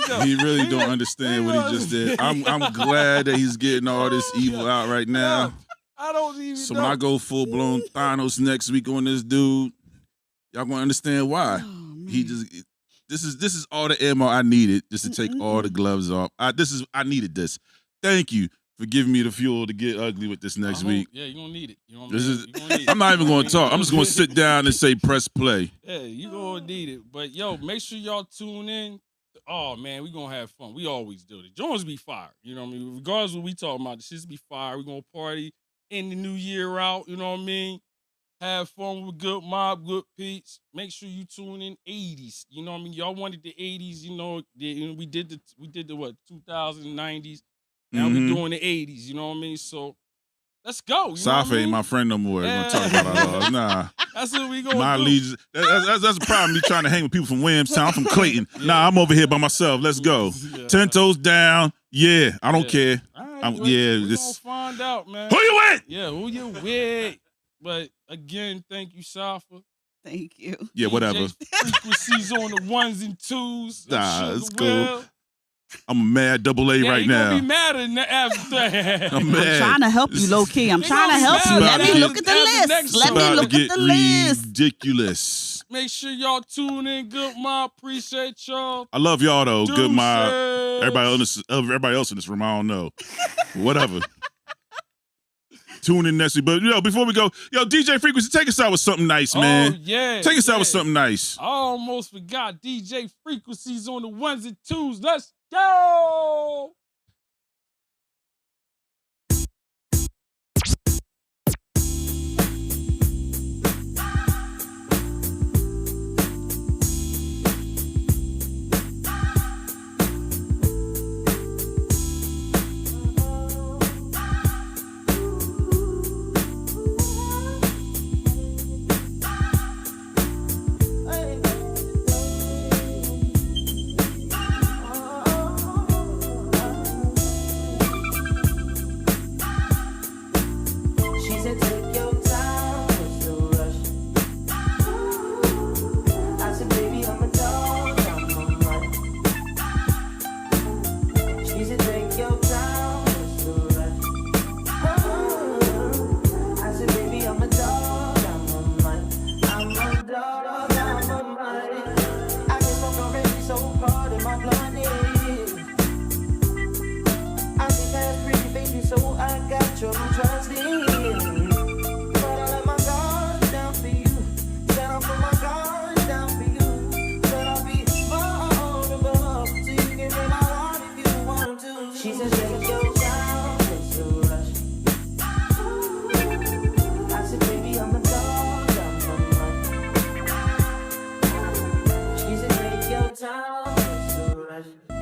go. He really don't understand what he just did. I'm glad that he's getting all this evil out right now. I don't even So know. when I go full blown Thanos next week on this dude, y'all gonna understand why. He just this is all the ammo I needed just to take all the gloves off. I needed this. Thank you for giving me the fuel to get ugly with this next week. Yeah, you're gonna need it. You know what I'm not even gonna talk. I'm just gonna sit down and say press play. Yeah, you're gonna need it. But yo, make sure y'all tune in. Oh man, we gonna have fun. We always do it. Jones be fire. You know what I mean? Regardless of what we talking about, the shit's be fire. We gonna party in the new year out. You know what I mean? Have fun with Good Mob, Good Peepz. Make sure you tune in 80s. You know what I mean? Y'all wanted the 80s, we did the what, 2090s. Now we doing the 80s, you know what I mean? So let's go. Safa ain't my friend no more. We're gonna talk about our nah. That's what we gonna my do. allegiance. That's the problem. Me trying to hang with people from Williamstown. I'm from Clayton. Nah, I'm over here by myself. Let's go. Yeah. 10 toes down. Yeah, I don't care. All right, we gonna find out, man. Who you with? Yeah, who you with? But again, thank you, Safa. Thank you. Yeah, whatever. Frequencies on the ones and twos. Nah, it's cool. I'm a mad double A right now. Gonna be mad after that. I'm mad. I'm trying to help you, low key. I'm trying to help you. Let me look at the list. Let me look at the list. Ridiculous. Make sure y'all tune in. Good Mob. Appreciate y'all. I love y'all though. Good Mob. Deuces. Everybody else in this room, I don't know. Whatever. tune in next week. But before we go, DJ Frequency, take us out with something nice, man. Oh yeah. Take us out with something nice. I almost forgot DJ Frequencies on the ones and twos. Let's go. Time is so rush.